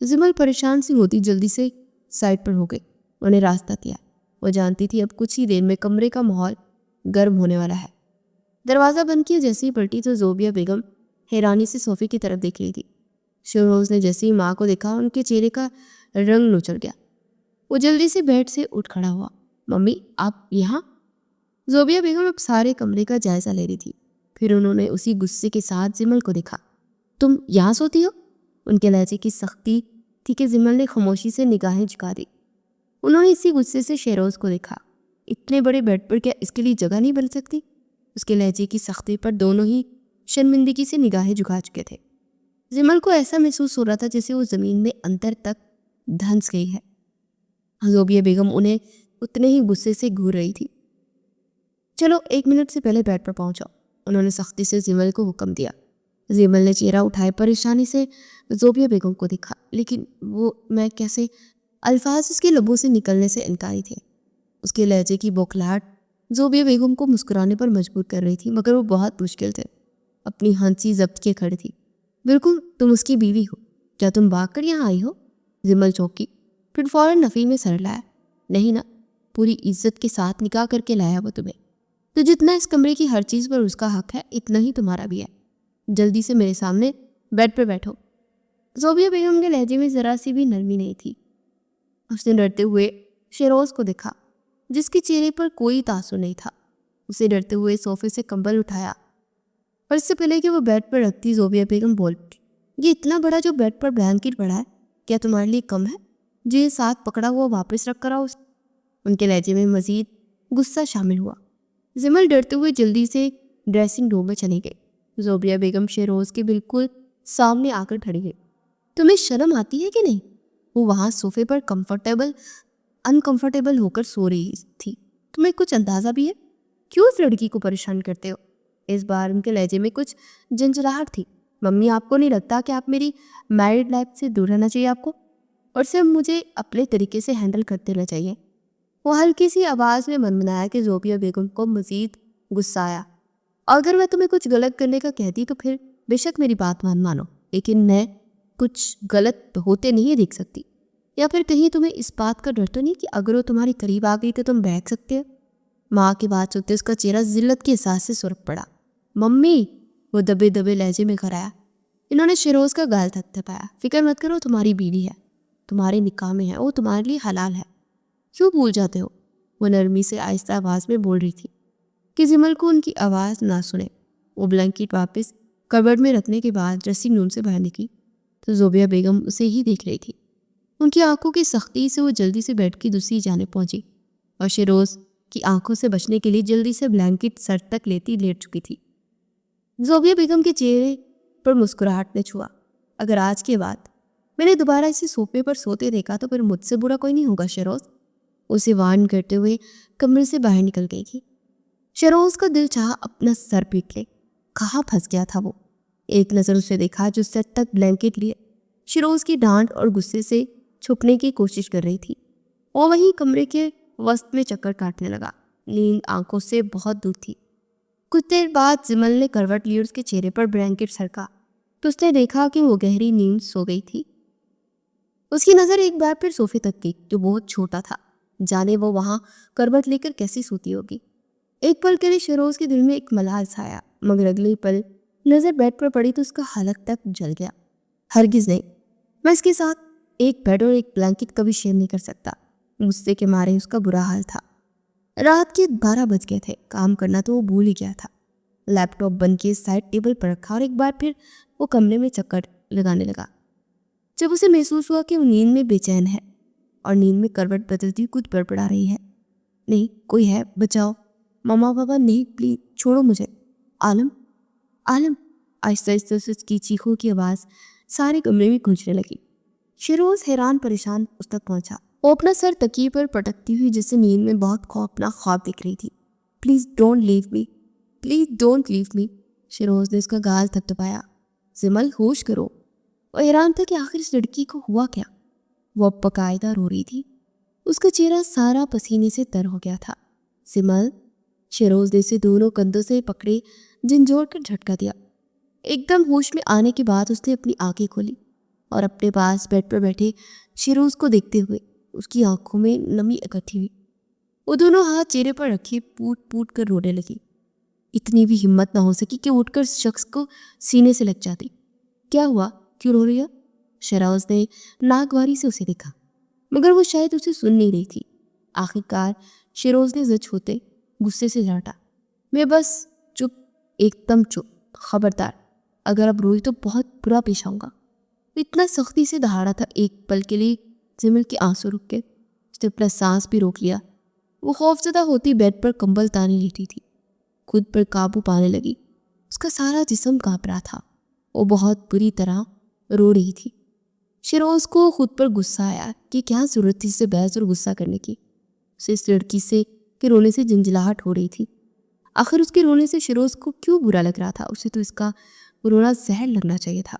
زمل پریشان سی ہوتی جلدی سے سائڈ پر ہو گئی. انہیں راستہ دیا. وہ جانتی تھی اب کچھ ہی دیر میں کمرے کا ماحول گرم ہونے والا ہے. دروازہ بند کیا جیسے ہی پلٹی تو زوبیہ بیگم حیرانی سے صوفے کی طرف دیکھ رہی تھی. شہروز نے جیسے ہی ماں کو دیکھا ان کے چہرے کا رنگ نچڑ گیا. وہ جلدی سے بیڈ سے اٹھ کھڑا ہوا. ممی آپ یہاں؟ زوبیہ بیگم اب سارے کمرے کا جائزہ لے رہی تھی. پھر انہوں نے اسی غصے کے ساتھ زمل کو دیکھا. تم یہاں سوتی ہو؟ ان کے لہجے کی سختی تھی کہ زمل نے خاموشی سے نگاہیں جھکا دی. انہوں نے اسی غصے سے شہروز کو دیکھا. اتنے بڑے بیڈ پر کیا اس کے لیے جگہ نہیں بن سکتی؟ اس کے لہجے کی سختی پر دونوں ہی شرمندگی سے نگاہیں جھکا چکے تھے. زمل کو ایسا محسوس ہو رہا تھا جیسے وہ زمین میں اندر تک دھنس گئی ہے. زوبیہ بیگم انہیں اتنے ہی غصے سے گھور رہی تھی. چلو 1 منٹ سے پہلے بیڈ پر پہنچاؤ. انہوں نے سختی سے زمل کو حکم دیا. زمل نے چہرہ اٹھائے پریشانی سے زوبیہ بیگم کو دیکھا. لیکن وہ میں کیسے؟ الفاظ اس کے لبوں سے نکلنے سے انکاری تھے. اس کے لہجے کی بوکھلاہٹ زوبیہ بیگم کو مسکرانے پر مجبور کر رہی تھی مگر وہ بہت مشکل تھے. اپنی ہنسی ضبط کے کھڑی تھی. بالکل تم اس کی بیوی ہو. کیا تم بھاگ کر یہاں آئی ہو؟ زمل چونکی. پھر فوراً نفی میں سر لایا. نہیں نا، پوری عزت کے ساتھ نکاح کر کے لایا وہ تمہیں. تو جتنا اس کمرے کی ہر چیز پر اس کا حق ہے اتنا ہی تمہارا بھی ہے. جلدی سے میرے سامنے بیڈ پہ بیٹھو. زوبیہ بیگم کے لہجے میں ذرا سی بھی نرمی نہیں تھی. اس نے ڈرتے ہوئے شہروز کو دیکھا جس کے چہرے پر کوئی تاثر نہیں تھا. اسے ڈرتے ہوئے صوفے سے کمبل اٹھایا اور اس سے پہلے کہ وہ بیڈ پر رکھتی زوبیہ بیگم بول اٹھی. یہ اتنا بڑا جو بیڈ پر بلینکٹ پڑا ہے کیا تمہارے لیے کم ہے جو یہ ساتھ پکڑا ہوا واپس رکھ کر آؤ؟ ان کے لہجے میں مزید غصہ شامل ہوا. زمل ڈرتے ہوئے جلدی سے ڈریسنگ روم میں چلی گئی. زوبیہ بیگم شہروز کے بالکل سامنے آ کر کھڑی گئی. تمہیں شرم آتی ہے کہ نہیں؟ وہ وہاں صوفے پر انکمفرٹیبل ہو کر سو رہی تھی. تمہیں کچھ اندازہ بھی ہے؟ کیوں اس لڑکی کو پریشان کرتے ہو؟ اس بار ان کے لہجے میں کچھ جھنجھلاہٹ تھی. ممی آپ کو نہیں لگتا کہ آپ میری میرڈ لائف سے دور رہنا چاہیے آپ کو، اور صرف مجھے اپنے طریقے سے ہینڈل کرتے رہنا چاہیے؟ وہ ہلکی سی آواز میں منمنایا کہ زوبیہ بیگم کو مزید غصہ آیا. اگر میں تمہیں کچھ غلط کرنے کا کہتی تو پھر بے شک میری بات مانو، لیکن میں کچھ غلط ہوتے نہیں دیکھ سکتی. یا پھر کہیں تمہیں اس بات کا ڈر تو نہیں کہ اگر وہ تمہارے قریب آ گئی تو تم بہک سکتے ہو؟ ماں کی بات سنتے اس کا چہرہ ذلت کے احساس سے سرخ پڑا. ممی، وہ دبے دبے لہجے میں کرایا. انہوں نے شہروز کا گال تھپتھپایا. فکر مت کرو، تمہاری بیوی ہے، تمہارے نکاح میں ہے، وہ تمہارے لیے حلال ہے. کیوں بھول جاتے ہو؟ وہ نرمی سے آہستہ آواز میں بول رہی تھی کہ زمل کو ان کی آواز نہ سنے. وہ بلینکٹ واپس کبرڈ میں رکھنے کے بعد ڈریسنگ روم سے باہر نکلی تو زوبیہ بیگم اسے ہی دیکھ رہی تھی. ان کی آنکھوں کی سختی سے وہ جلدی سے بیڈ کی دوسری جانب پہنچی اور شہروز کی آنکھوں سے بچنے کے لیے جلدی سے بلینکٹ سر تک لیٹ چکی تھی. زوبیہ بیگم کے چہرے پر مسکراہٹ نے چھوا. اگر آج کے بعد میں نے دوبارہ اسے صوفے پر سوتے دیکھا تو پھر مجھ سے برا کوئی نہیں ہوگا شہروز. اسے وارن کرتے ہوئے کمرے سے باہر نکل گئی تھی. شہروز کا دل چاہا اپنا سر پیٹ لے. کہاں پھنس گیا تھا وہ؟ ایک نظر اسے دیکھا جو سر تک بلینکٹ لیے شہروز کی ڈانٹ اور غصے سے چھپنے کی کوشش کر رہی تھی. وہ وہیں کمرے کے وسط میں چکر کاٹنے لگا. نیند آنکھوں سے بہت دور تھی. کچھ دیر بعد زمل نے کروٹ لی اور اس کے چہرے پر بلینکٹ سرکا تو اس نے دیکھا کہ وہ گہری نیند سو گئی تھی. اس کی نظر ایک بار پھر صوفے تک گئی جو بہت چھوٹا تھا. جانے وہ وہاں کروٹ لے کر کیسی سوتی ہوگی. ایک پل کے لیے شہروز کے دل میں ایک ملال سایا مگر اگلی پل نظر بیڈ پر پڑی تو اس کا حلق تک جل گیا. ہرگز نہیں، میں اس کے ساتھ ایک بیڈ اور ایک بلینکٹ کبھی شیئر نہیں کر سکتا. غصے کے مارے اس کا برا حال تھا. رات کے 12 بج گئے تھے. کام کرنا تو وہ بھول ہی گیا تھا. لیپ ٹاپ بند کے سائڈ ٹیبل پر رکھا اور ایک بار پھر وہ کمرے میں چکر لگانے لگا. جب اسے محسوس ہوا کہ وہ نیند میں بے چین ہے اور نیند میں کروٹ بدلتی کچھ بڑبڑا رہی ہے. نہیں، کوئی ہے، بچاؤ، ماما پاپا، نہیں پلیز چھوڑو مجھے، عالم عالم. آہستہ آہستہ اس کی چیخوں کی آواز سارے کمرے میں گونجنے لگی. شہروز حیران پریشان اس تک پہنچا. وہ اپنا سر تکیے پر پٹکتی ہوئی جسے نیند میں بہت خوفناک خواب دیکھ رہی تھی. Please don't leave me, please don't leave me. Shahroz نے اس کا گال تھپتھپایا. زمل، ہوش کرو. وہ حیران تھا کہ آخر اس لڑکی کو ہوا کیا. وہ اب باقاعدہ رو رہی تھی. اس کا چہرہ سارا پسینے سے تر ہو گیا تھا. زمل. شہروز نے اسے دونوں کندھوں سے پکڑے جھنجھوڑ کر جھٹکا دیا. ایک دم ہوش میں آنے کے بعد اس نے اپنی آنکھیں کھولی اور اپنے پاس بیڈ پر بیٹھے شہروز کو دیکھتے ہوئے اس کی آنکھوں میں نمی اکٹھی ہوئی. وہ دونوں ہاتھ چہرے پر رکھے پوٹ پوٹ کر رونے لگی. اتنی بھی ہمت نہ ہو سکی کہ اٹھ کر اس شخص کو سینے سے لگ جاتی. کیا ہوا؟ کیوں رو رہی ہے؟ شہروز نے ناگواری سے اسے دیکھا مگر وہ شاید اسے سن نہیں رہی تھی. آخرکار شہروز نے زچ ہوتے غصے سے ڈانٹا. میں بس چپ، ایک دم چپ. خبردار اگر اب روئی تو بہت برا پیش آؤں گا. وہ اتنا سختی سے دہاڑا تھا ایک پل کے لیے زمل کے آنسو رک کے. اس نے اپنا سانس بھی روک لیا. وہ خوفزدہ ہوتی بیڈ پر کمبل تانے لیٹی تھی. خود پر قابو پانے لگی. اس کا سارا جسم کانپ رہا تھا. وہ بہت بری طرح رو رہی تھی. شہروز کو خود پر غصہ آیا کہ کیا ضرورت تھی اسے بحث اور غصہ کرنے کی. اسے اس لڑکی سے کے رونے سے جنجلاہٹ ہو رہی تھی. آخر اس کے رونے سے شہروز کو کیوں برا لگ رہا تھا؟ اسے تو اس کا رونا زہر لگنا چاہیے تھا.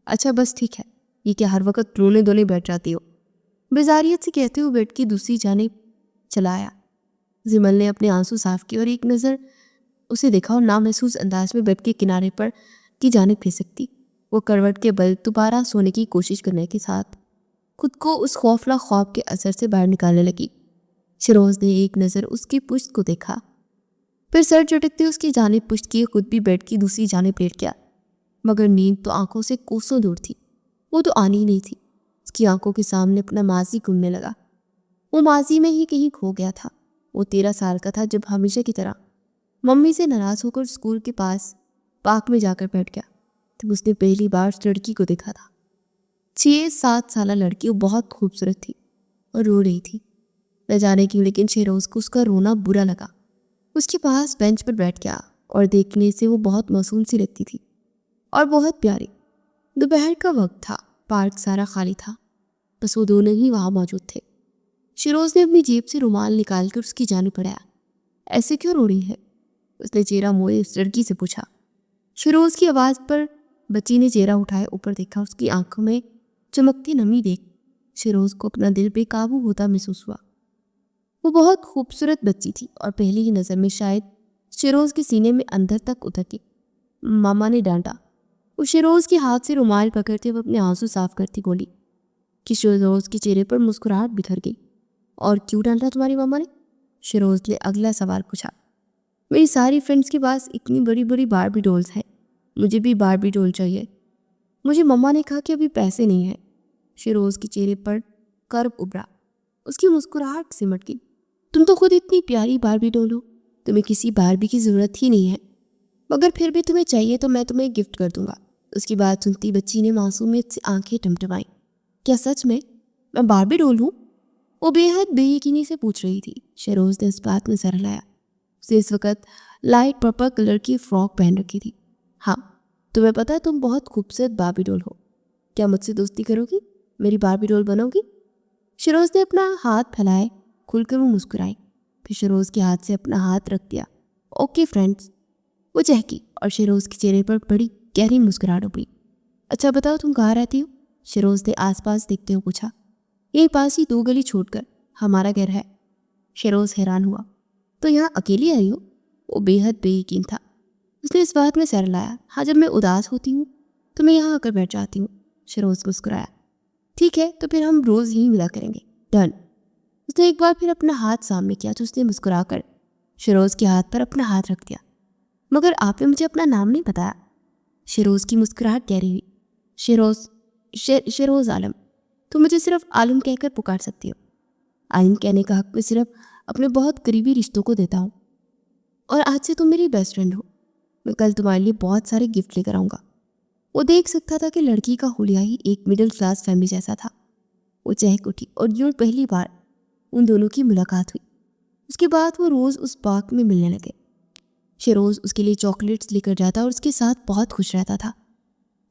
اچھا بس ٹھیک ہے، یہ کیا ہر وقت رونے دھونے بیٹھ جاتی ہو؟ بیزاریت سے کہتے ہوئے بیڈ کی دوسری جانب چلایا. زمل نے اپنے آنسو صاف کیے اور ایک نظر اسے دیکھا اور نامحسوس انداز میں بیڈ کے کنارے پر کی جانب پھسکتی. وہ کروٹ کے بل دوبارہ سونے کی کوشش کرنے کے ساتھ خود کو اس خوفناک خواب کے اثر سے باہر نکالنے لگی. شہروز نے ایک نظر اس کی پشت کو دیکھا، پھر سر جھٹکتے اس کی جانب پشت کیے خود بھی بیڈ کی دوسری جانب لیٹ گیا. مگر نیند تو آنکھوں سے کوسوں دور تھی. وہ تو آنی ہی نہیں تھی. اس کی آنکھوں کے سامنے اپنا ماضی گھومنے لگا. وہ ماضی میں ہی کہیں کھو گیا تھا. وہ 13 سال کا تھا جب ہمیشہ کی طرح ممی سے ناراض ہو کر اسکول کے پاس پارک میں جا کر بیٹھ گیا. تب اس نے پہلی بار اس لڑکی کو دیکھا تھا. 6-7 سالہ لڑکی. وہ بہت خوبصورت تھی اور رو رہی تھی. نہ جانے کیوں لیکن شہروز کو اس کا رونا برا لگا. اس کے پاس بینچ پر بیٹھ گیا اور دیکھنے سے وہ بہت معصوم سی لگتی تھی اور بہت پیاری. دوپہر کا وقت تھا. پارک سارا خالی تھا. بس وہ دونوں ہی وہاں موجود تھے. شہروز نے اپنی جیب سے رومال نکال کر اس کی جانب بڑھایا. ایسے کیوں رو رہی ہے؟ اس نے چہرہ موڑے اس لڑکی سے پوچھا. شہروز کی آواز پر بچی نے چہرہ اٹھائے اوپر دیکھا. اس کی آنکھوں میں چمکتی نمی دیکھ شہروز کو اپنا دل بے قابو ہوتا محسوس ہوا. وہ بہت خوبصورت بچی تھی اور پہلی ہی نظر میں شاید شہروز کے سینے میں اندر تک اترتی. ماما نے ڈانٹا. وہ شہروز کے ہاتھ سے رومال پکڑتے ہوئے اپنے آنسو صاف کرتی بولی کہ شہروز کے چہرے پر مسکراہٹ بکھر گئی. اور کیوں ڈانٹا تمہاری ماما نے؟ شہروز نے اگلا سوال پوچھا. میری ساری فرینڈس کے پاس اتنی بڑی بڑی باربی ڈولز ہیں، مجھے بھی باربی ڈول چاہیے. مجھے مما نے کہا کہ ابھی پیسے نہیں ہیں. شہروز کے چہرے پر کرب ابھرا. اس کی مسکراہٹ سمٹ گئی. تم تو خود اتنی پیاری باربی ڈول ہو، تمہیں کسی باربی کی ضرورت ہی نہیں ہے. مگر پھر بھی تمہیں چاہیے تو میں تمہیں گفٹ کر دوں گا. اس کی بات سنتی بچی نے معصومیت سے آنکھیں ٹمٹمائیں. کیا سچ میں باربی ڈول ہوں؟ وہ بے حد بے یقینی سے پوچھ رہی تھی. شہروز نے اس بات میں سر ہلایا. اسے اس وقت لائٹ پرپل کلر کی فراک پہن رکھی تھی. ہاں تمہیں پتہ ہے تم بہت خوبصورت باربی ڈول ہو. کیا مجھ سے دوستی کرو گی؟ میری باربی ڈول بنو گی؟ شہروز نے اپنا ہاتھ پھیلائے. کھل کر وہ مسکرائی. پھر شہروز کے ہاتھ سے اپنا ہاتھ رکھ دیا. Okay friends. وہ چہکی اور شہروز کے چہرے پر بڑی گہری مسکراہٹ ابھری. اچھا بتاؤ تم کہاں رہتی ہو؟ شہروز نے آس پاس دیکھتے ہوئے پوچھا. یہیں پاس ہی 2 گلی چھوڑ کر ہمارا گھر ہے. شہروز حیران ہوا. تو یہاں اکیلی آئی ہو؟ وہ بے حد بے یقین تھا. اس نے اس بات میں سر لایا. ہاں جب میں اداس ہوتی ہوں تو میں یہاں آ کر بیٹھ جاتی ہوں. شہروز مسکرایا. ٹھیک ہے تو پھر ہم روز ہی ملا کریں گے. ڈن. اس نے ایک بار پھر اپنا ہاتھ سامنے کیا تو اس نے مسکرا کر شہروز کے ہاتھ پر اپنا ہاتھ رکھ دیا. مگر آپ نے مجھے اپنا نام نہیں بتایا. شہروز کی مسکراہٹ گہری ہوئی. شہروز عالم. تم مجھے صرف عالم کہہ کر پکار سکتی ہو. عالم کہنے کا حق میں صرف اپنے بہت قریبی رشتوں کو دیتا ہوں. اور آج سے تم میری بیسٹ فرینڈ ہو. میں کل تمہارے لیے بہت سارے گفٹ لے کر آؤں گا. وہ دیکھ سکتا تھا کہ لڑکی کا حلیہ ہی ایک مڈل کلاس فیملی جیسا تھا. وہ چہک اٹھی اور یوں پہلی بار ان دونوں کی ملاقات ہوئی. اس کے بعد وہ روز اس پارک میں ملنے لگے. شہروز اس کے لیے چاکلیٹس لے کر جاتا اور اس کے ساتھ بہت خوش رہتا تھا.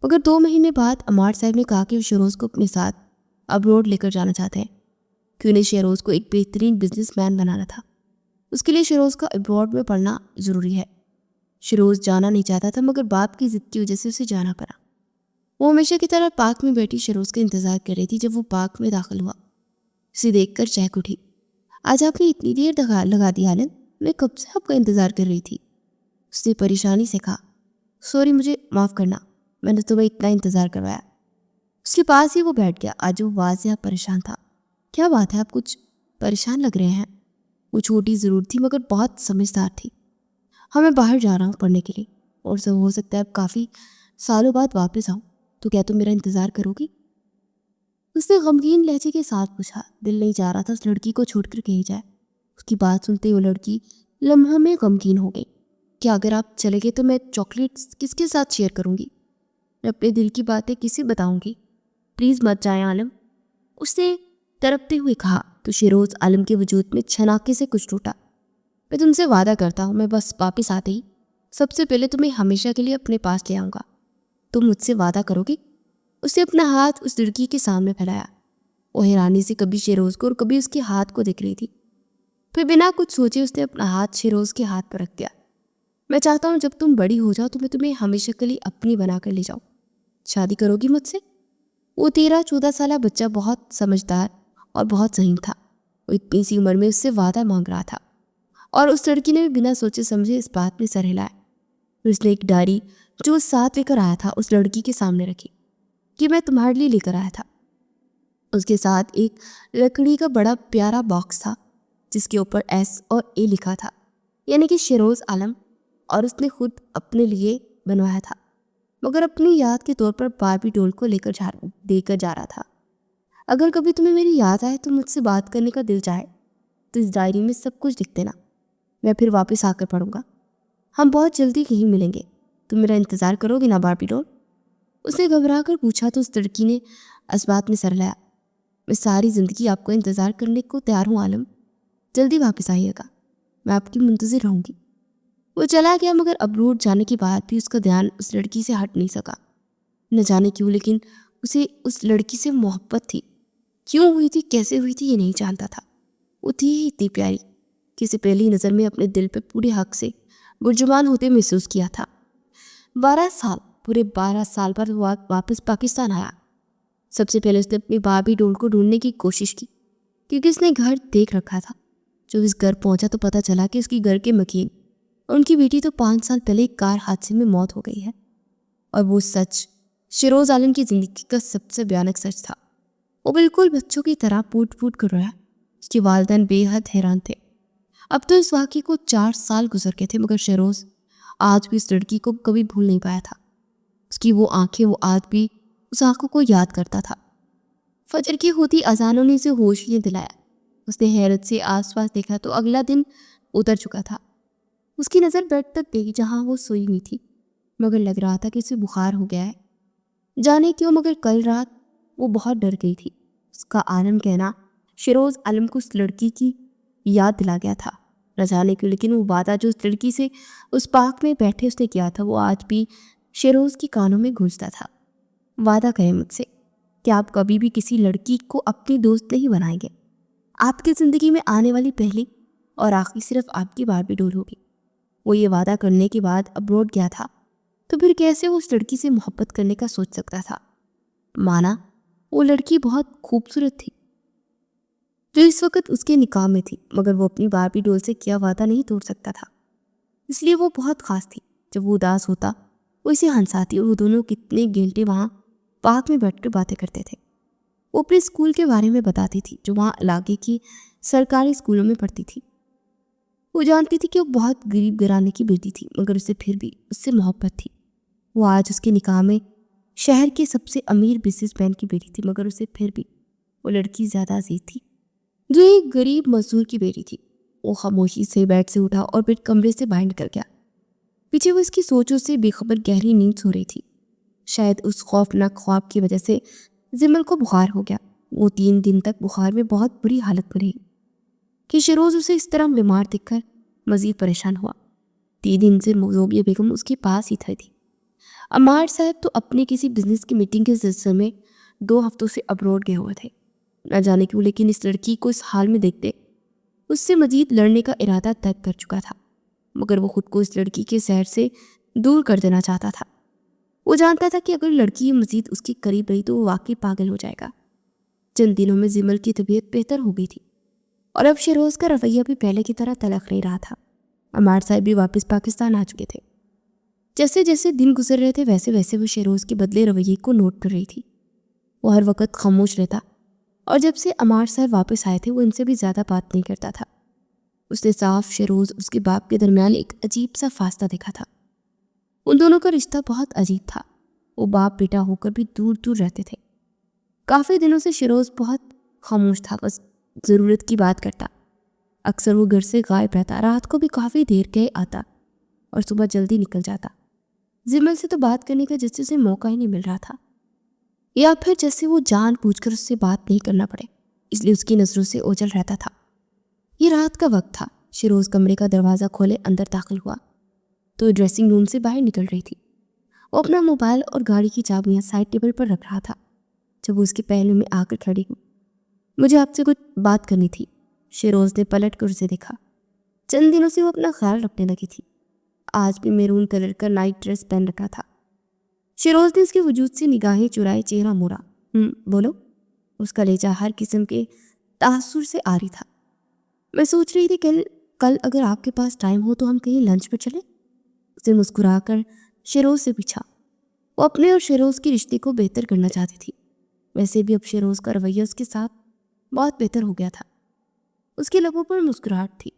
مگر 2 مہینے بعد عمار صاحب نے کہا کہ وہ شہروز کو اپنے ساتھ ابروڈ لے کر جانا چاہتے ہیں کہ انہیں شہروز کو ایک بہترین بزنس مین بنانا تھا. اس کے لیے شہروز کا ابروڈ میں پڑھنا ضروری ہے. شہروز جانا نہیں چاہتا تھا مگر باپ کی ضد کی وجہ سے اسے جانا پڑا. وہ ہمیشہ کی طرح پارک میں بیٹھی شہروز کا انتظار کر رہی تھی. جب وہ پارک میں داخل ہوا اسے دیکھ کر چہک اٹھی. آج آپ نے اتنی دیر لگا دی عالم، میں کب سے آپ کا انتظار کر رہی تھی. اس نے پریشانی سے کہا. سوری مجھے معاف کرنا، میں نے تمہیں اتنا انتظار کروایا. اس کے پاس ہی وہ بیٹھ گیا. آج وہ واضح پریشان تھا. کیا بات ہے، آپ کچھ پریشان لگ رہے ہیں؟ وہ چھوٹی ضرور تھی مگر بہت سمجھدار تھی. ہاں، میں باہر جا رہا ہوں پڑھنے کے لیے، اور سب ہو سکتا ہے اب کافی سالوں بعد واپس آؤں. تو کیا تم میرا انتظار کرو گی؟ اس نے غمگین لہجے کے ساتھ پوچھا. دل نہیں چاہ رہا تھا اس لڑکی کو چھوڑ کر کہیں جائے. اس کی بات سنتے وہ لڑکی لمحہ میں غمگین ہو گئی. کیا اگر آپ چلے گئے تو میں چاکلیٹس کس کے ساتھ شیئر کروں گی؟ میں اپنے دل کی باتیں کسے بتاؤں گی؟ پلیز مت جائیں عالم، اس نے تڑپتے ہوئے کہا. تو شیروز عالم کے وجود میں چھناکے سے کچھ ٹوٹا. میں تم سے وعدہ کرتا ہوں، میں بس واپس آتے ہی سب سے پہلے تمہیں ہمیشہ کے لیے اپنے پاس لے آؤں گا. تم مجھ سے وعدہ کرو گی؟ اس نے اپنا ہاتھ اس لڑکی کے سامنے پھیلایا. وہ حیرانی سے کبھی شیروز کو اور کبھی اس کے ہاتھ کو دیکھ رہی تھی. پھر بنا کچھ سوچے اس نے اپنا ہاتھ شیروز کے ہاتھ پر رکھ دیا. میں چاہتا ہوں جب تم بڑی ہو جاؤ تو میں تمہیں ہمیشہ کے لیے اپنی بنا کر لے جاؤں. شادی کرو گی مجھ سے؟ وہ 13-14 سالہ بچہ بہت سمجھدار اور بہت ذہین تھا. وہ اتنی سی عمر میں اس سے وعدہ مانگ رہا تھا، اور اس لڑکی نے بھی بنا سوچے سمجھے اس بات میں سر ہلایا. اس نے ایک ڈائری جو ساتھ لے کر آیا تھا اس لڑکی کے سامنے رکھی کہ میں تمہارے لیے لے کر آیا تھا. اس کے ساتھ ایک لکڑی کا بڑا پیارا باکس تھا جس کے اوپر ایس اور اے لکھا تھا، یعنی کہ شیروز عالم، اور اس نے خود اپنے لیے بنوایا تھا مگر اپنی یاد کے طور پر باربی ڈول کو دے کر جا رہا تھا. اگر کبھی تمہیں میری یاد آئے تو مجھ سے بات کرنے کا دل چاہے تو اس ڈائری میں سب کچھ لکھ دینا، میں پھر واپس آ کر پڑھوں گا. ہم بہت جلدی کہیں ملیں گے. تم میرا انتظار کرو گی نا باربی ڈول؟ اس نے گھبرا کر پوچھا. تو اس لڑکی نے اس بات میں سر لایا. میں ساری زندگی آپ کو انتظار کرنے کو تیار ہوں عالم، جلدی واپس آئیے گا، میں آپ کی منتظر رہوں گی. وہ چلا گیا مگر ابروڈ جانے کے بعد بھی اس کا دھیان اس لڑکی سے ہٹ نہیں سکا. نہ جانے کیوں، لیکن اسے اس لڑکی سے محبت تھی. کیوں ہوئی تھی، کیسے ہوئی تھی، یہ نہیں جانتا تھا. وہ تھی ہی اتنی پیاری کہ اسے پہلی نظر میں اپنے دل پہ پورے حق سے برجمان ہوتے محسوس کیا تھا. 12 سال بعد وہ واپس پاکستان آیا. سب سے پہلے اس نے اپنی باربی ڈول کو ڈھونڈنے کی کوشش کی کیونکہ اس نے گھر دیکھ رکھا تھا. جب اس گھر پہنچا تو پتہ چلا کہ اس کی گھر کے مکین اور ان کی بیٹی تو 5 سال پہلے ایک کار حادثے میں موت ہو گئی ہے. اور وہ سچ شیروز عالم کی زندگی کا سب سے بھیانک سچ تھا. وہ بالکل بچوں کی طرح پوٹ پوٹ کر رویا. اس کے والدین بے حد حیران تھے. اب تو اس واقعے کو 4 سال گزر گئے تھے مگر شیروز آج بھی اس لڑکی کو کبھی بھول نہیں پایا تھا. اس کی وہ آنکھیں، وہ آج بھی اس آنکھوں کو یاد کرتا تھا. فجر کی ہوتی اذانوں نے اسے ہوش نہیں دلایا. اس نے حیرت سے آس پاس دیکھا تو اگلا دن اتر چکا تھا. اس کی نظر بیڈ تک گئی جہاں وہ سوئی ہوئی تھی، مگر لگ رہا تھا کہ اسے بخار ہو گیا ہے. جانے کیوں مگر کل رات وہ بہت ڈر گئی تھی. اس کا عالم کہنا شیروز عالم کو اس لڑکی کی یاد دلا گیا تھا. نہ جانے کیوں، لیکن وہ وعدہ جو اس لڑکی سے اس پارک میں بیٹھے اس نے کیا تھا وہ آج بھی شیروز کی کانوں میں گونجتا تھا. وعدہ کریں مجھ سے کہ آپ کبھی بھی کسی لڑکی کو اپنی دوست نہیں بنائیں گے. آپ کی زندگی میں آنے والی پہلی اور آخری صرف آپ کی باربی ڈول ہوگی. وہ یہ وعدہ کرنے کے بعد ابروڈ گیا تھا تو پھر کیسے وہ اس لڑکی سے محبت کرنے کا سوچ سکتا تھا؟ مانا وہ لڑکی بہت خوبصورت تھی جو اس وقت اس کے نکاح میں تھی، مگر وہ اپنی باربی ڈول سے کیا وعدہ نہیں توڑ سکتا تھا، اس لیے وہ بہت خاص تھی. جب وہ اداس ہوتا وہ اسے ہنساتی اور وہ دونوں کتنے گھنٹے وہاں پارک میں بیٹھ کر باتیں کرتے تھے. وہ اپنے اسکول کے بارے میں بتاتی تھی جو وہاں علاقے کی سرکاری اسکولوں میں پڑھتی تھی. وہ جانتی تھی کہ وہ بہت غریب گھرانے کی بیٹی تھی مگر اسے پھر بھی اس سے محبت تھی. وہ آج اس کے نکاح میں شہر کے سب سے امیر بزنس مین کی بیٹی تھی مگر اسے پھر بھی وہ لڑکی زیادہ عزیز تھی جو ایک غریب مزدور کی بیٹی تھی. وہ خاموشی سے بیڈ سے اٹھا اور پھر کمرے سے باہر نکل گیا. پیچھے وہ اس کی سوچوں سے بے خبر گہری نیند سو رہی تھی. شاید اس خوفناک خواب کی وجہ سے زمل کو بخار ہو گیا. وہ 3 دن تک بخار میں بہت بری حالت میں رہی کہ شیروز اسے اس طرح بیمار دیکھ کر مزید پریشان ہوا. 3 دن سے زوبیہ بیگم اس کے پاس ہی تھی. عمار صاحب تو اپنے کسی بزنس کی میٹنگ کے سلسلے میں 2 ہفتوں سے ابروڈ گئے ہوئے تھے. نہ جانے کیوں، لیکن اس لڑکی کو اس حال میں دیکھتے اس سے مزید لڑنے کا ارادہ طے کر چکا تھا، مگر وہ خود کو اس لڑکی کے سحر سے دور کر دینا چاہتا تھا. وہ جانتا تھا کہ اگر لڑکی مزید اس کے قریب رہی تو وہ واقعی پاگل ہو جائے گا. چند دنوں میں زمل کی طبیعت بہتر ہو گئی تھی اور اب شیروز کا رویہ بھی پہلے کی طرح تلخ نہیں رہا تھا. عمار صاحب بھی واپس پاکستان آ چکے تھے. جیسے جیسے دن گزر رہے تھے ویسے ویسے وہ شیروز کے بدلے رویے کو نوٹ کر رہی تھی. وہ ہر وقت خاموش رہتا اور جب سے عمار سر واپس آئے تھے وہ ان سے بھی زیادہ بات نہیں کرتا تھا۔ اس نے صاف شیروز اس کے باپ کے درمیان ایک عجیب سا فاصلہ دیکھا تھا۔ ان دونوں کا رشتہ بہت عجیب تھا، وہ باپ بیٹا ہو کر بھی دور دور رہتے تھے۔ کافی دنوں سے شیروز بہت خاموش تھا، بس ضرورت کی بات کرتا۔ اکثر وہ گھر سے غائب رہتا، رات کو بھی کافی دیر کے آتا اور صبح جلدی نکل جاتا۔ زمل سے تو بات کرنے کا جس سے موقع ہی نہیں مل رہا تھا، یا پھر جیسے وہ جان بوجھ کر اس سے بات نہیں کرنا پڑے، اس لیے اس کی نظروں سے اوجھل رہتا تھا۔ یہ رات کا وقت تھا، شیروز کمرے کا دروازہ کھولے اندر داخل ہوا تو ڈریسنگ روم سے باہر نکل رہی تھی۔ وہ اپنا موبائل اور گاڑی کی چابیاں سائڈ ٹیبل پر رکھ رہا تھا جب وہ اس کے پہلو میں آ کر کھڑی ہوئی۔ مجھے آپ سے کچھ بات کرنی تھی۔ شیروز نے پلٹ کر اسے دیکھا۔ چند دنوں سے وہ اپنا خیال رکھنے لگی تھی، آج بھی میرون کلر کا نائٹ ڈریس پہن رکھا تھا۔ شیروز نے اس کے وجود سے نگاہیں چرائے، چہرہ موڑا۔ بولو۔ اس کا لہجہ ہر قسم کے تاثر سے آ رہی تھا۔ میں سوچ رہی تھی کل اگر آپ کے پاس ٹائم ہو تو ہم کہیں لنچ پر چلیں۔ اسے مسکرا کر شیروز سے پوچھا۔ وہ اپنے اور شیروز کے رشتے کو بہتر کرنا چاہتی تھی، ویسے بھی اب شیروز کا رویہ اس کے ساتھ بہت بہتر ہو گیا تھا۔ اس کے لبوں پر مسکراہٹ تھی۔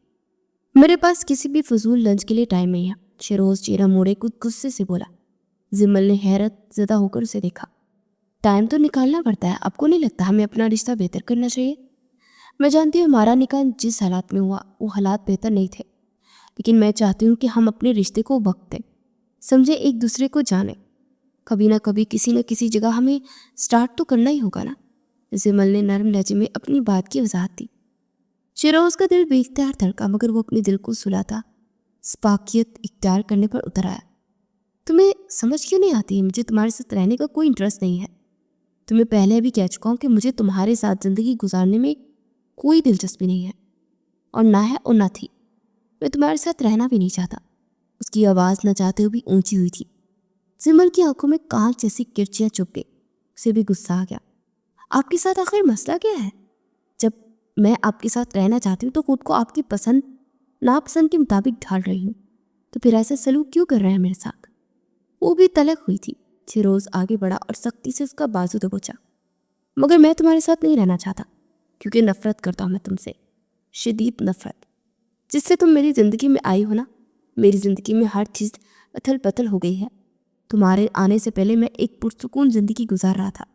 میرے پاس کسی بھی فضول لنچ کے لیے ٹائم نہیں ہے، شیروز چہرہ موڑے کچھ غصے سے بولا۔ زمل نے حیرت زدہ ہو کر اسے دیکھا۔ ٹائم تو نکالنا پڑتا ہے، آپ کو نہیں لگتا ہمیں اپنا رشتہ بہتر کرنا چاہیے؟ میں جانتی ہوں ہمارا نکاح جس حالات میں ہوا وہ حالات بہتر نہیں تھے، لیکن میں چاہتی ہوں کہ ہم اپنے رشتے کو وقت دیں، سمجھے، ایک دوسرے کو جانیں۔ کبھی نہ کبھی کسی نہ کسی جگہ ہمیں سٹارٹ تو کرنا ہی ہوگا نا۔ زمل نے نرم لہجے میں اپنی بات کی وضاحت دی۔ شیروز کا دل بے اختیار دھڑکا، مگر وہ اپنے دل کو سلاتا سپاکیت اختیار کرنے پر اتر آیا۔ تمہیں سمجھ کیوں نہیں آتی؟ مجھے تمہارے ساتھ رہنے کا کوئی انٹرسٹ نہیں ہے۔ تمہیں پہلے بھی کہہ چکا ہوں کہ مجھے تمہارے ساتھ زندگی گزارنے میں کوئی دلچسپی نہیں ہے، اور نہ ہے اور نہ تھی۔ میں تمہارے ساتھ رہنا بھی نہیں چاہتا۔ اس کی آواز نہ چاہتے ہوئے بھی اونچی ہوئی تھی۔ زمل کی آنکھوں میں کانچ جیسی کرچیاں چبھ گئی، اسے بھی غصہ آ گیا۔ آپ کے ساتھ آخر مسئلہ کیا ہے؟ جب میں آپ کے ساتھ رہنا چاہتی ہوں تو خود کو آپ کی پسند ناپسند کے مطابق ڈھال رہی ہوں، تو پھر ایسا سلوک کیوں کر رہے ہیں میرے ساتھ؟ وہ بھی تلخ ہوئی تھی۔ شیروز آگے بڑھا اور سختی سے اس کا بازو دبوچا۔ مگر میں تمہارے ساتھ نہیں رہنا چاہتا، کیونکہ نفرت کرتا ہوں میں تم سے، شدید نفرت۔ جس سے تم میری زندگی میں آئی ہو نا، میری زندگی میں ہر چیز اتھل پتھل ہو گئی ہے۔ تمہارے آنے سے پہلے میں ایک پرسکون زندگی گزار رہا تھا،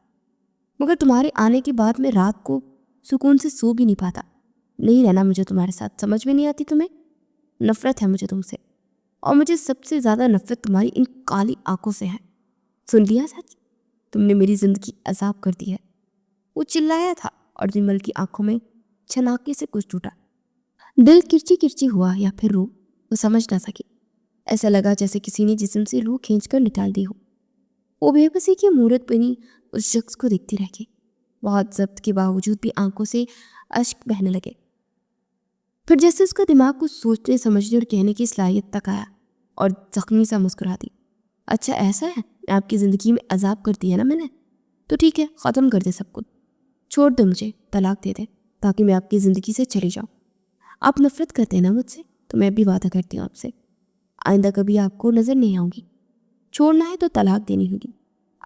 مگر تمہارے آنے کے بعد میں رات کو سکون سے سو بھی نہیں پاتا۔ نہیں رہنا مجھے تمہارے ساتھ، سمجھ میں نہیں آتی تمہیں؟ نفرت ہے مجھے تم سے، اور مجھے سب سے زیادہ نفرت تمہاری ان کالی آنکھوں سے ہے۔ سن لیا سچ؟ تم نے میری زندگی عذاب کر دی ہے۔ وہ چلایا تھا اور زمل کی آنکھوں میں چھناکے سے کچھ ٹوٹا۔ دل کرچی کرچی ہوا یا پھر روح، وہ سمجھ نہ سکی۔ ایسا لگا جیسے کسی نے جسم سے روح کھینچ کر نکال دی ہو۔ وہ بے بسی کی مورت بنی اس شخص کو دیکھتی رہ گئی۔ بہت ضبط کے باوجود بھی آنکھوں سے اشک بہنے لگے۔ پھر جیسے اس کا دماغ کچھ سوچنے سمجھنے اور کہنے کی صلاحیت تک آیا اور زخمی سا مسکرا دی۔ اچھا ایسا ہے، آپ کی زندگی میں عذاب کر دیا نا میں نے، تو ٹھیک ہے، ختم کر دے سب کچھ، چھوڑ دے مجھے، طلاق دے دے تاکہ میں آپ کی زندگی سے چلی جاؤں۔ آپ نفرت کرتے ہیں نا مجھ سے، تو میں بھی وعدہ کرتی ہوں آپ سے، آئندہ کبھی آپ کو نظر نہیں آؤں گی۔ چھوڑنا ہے تو طلاق دینی ہوگی،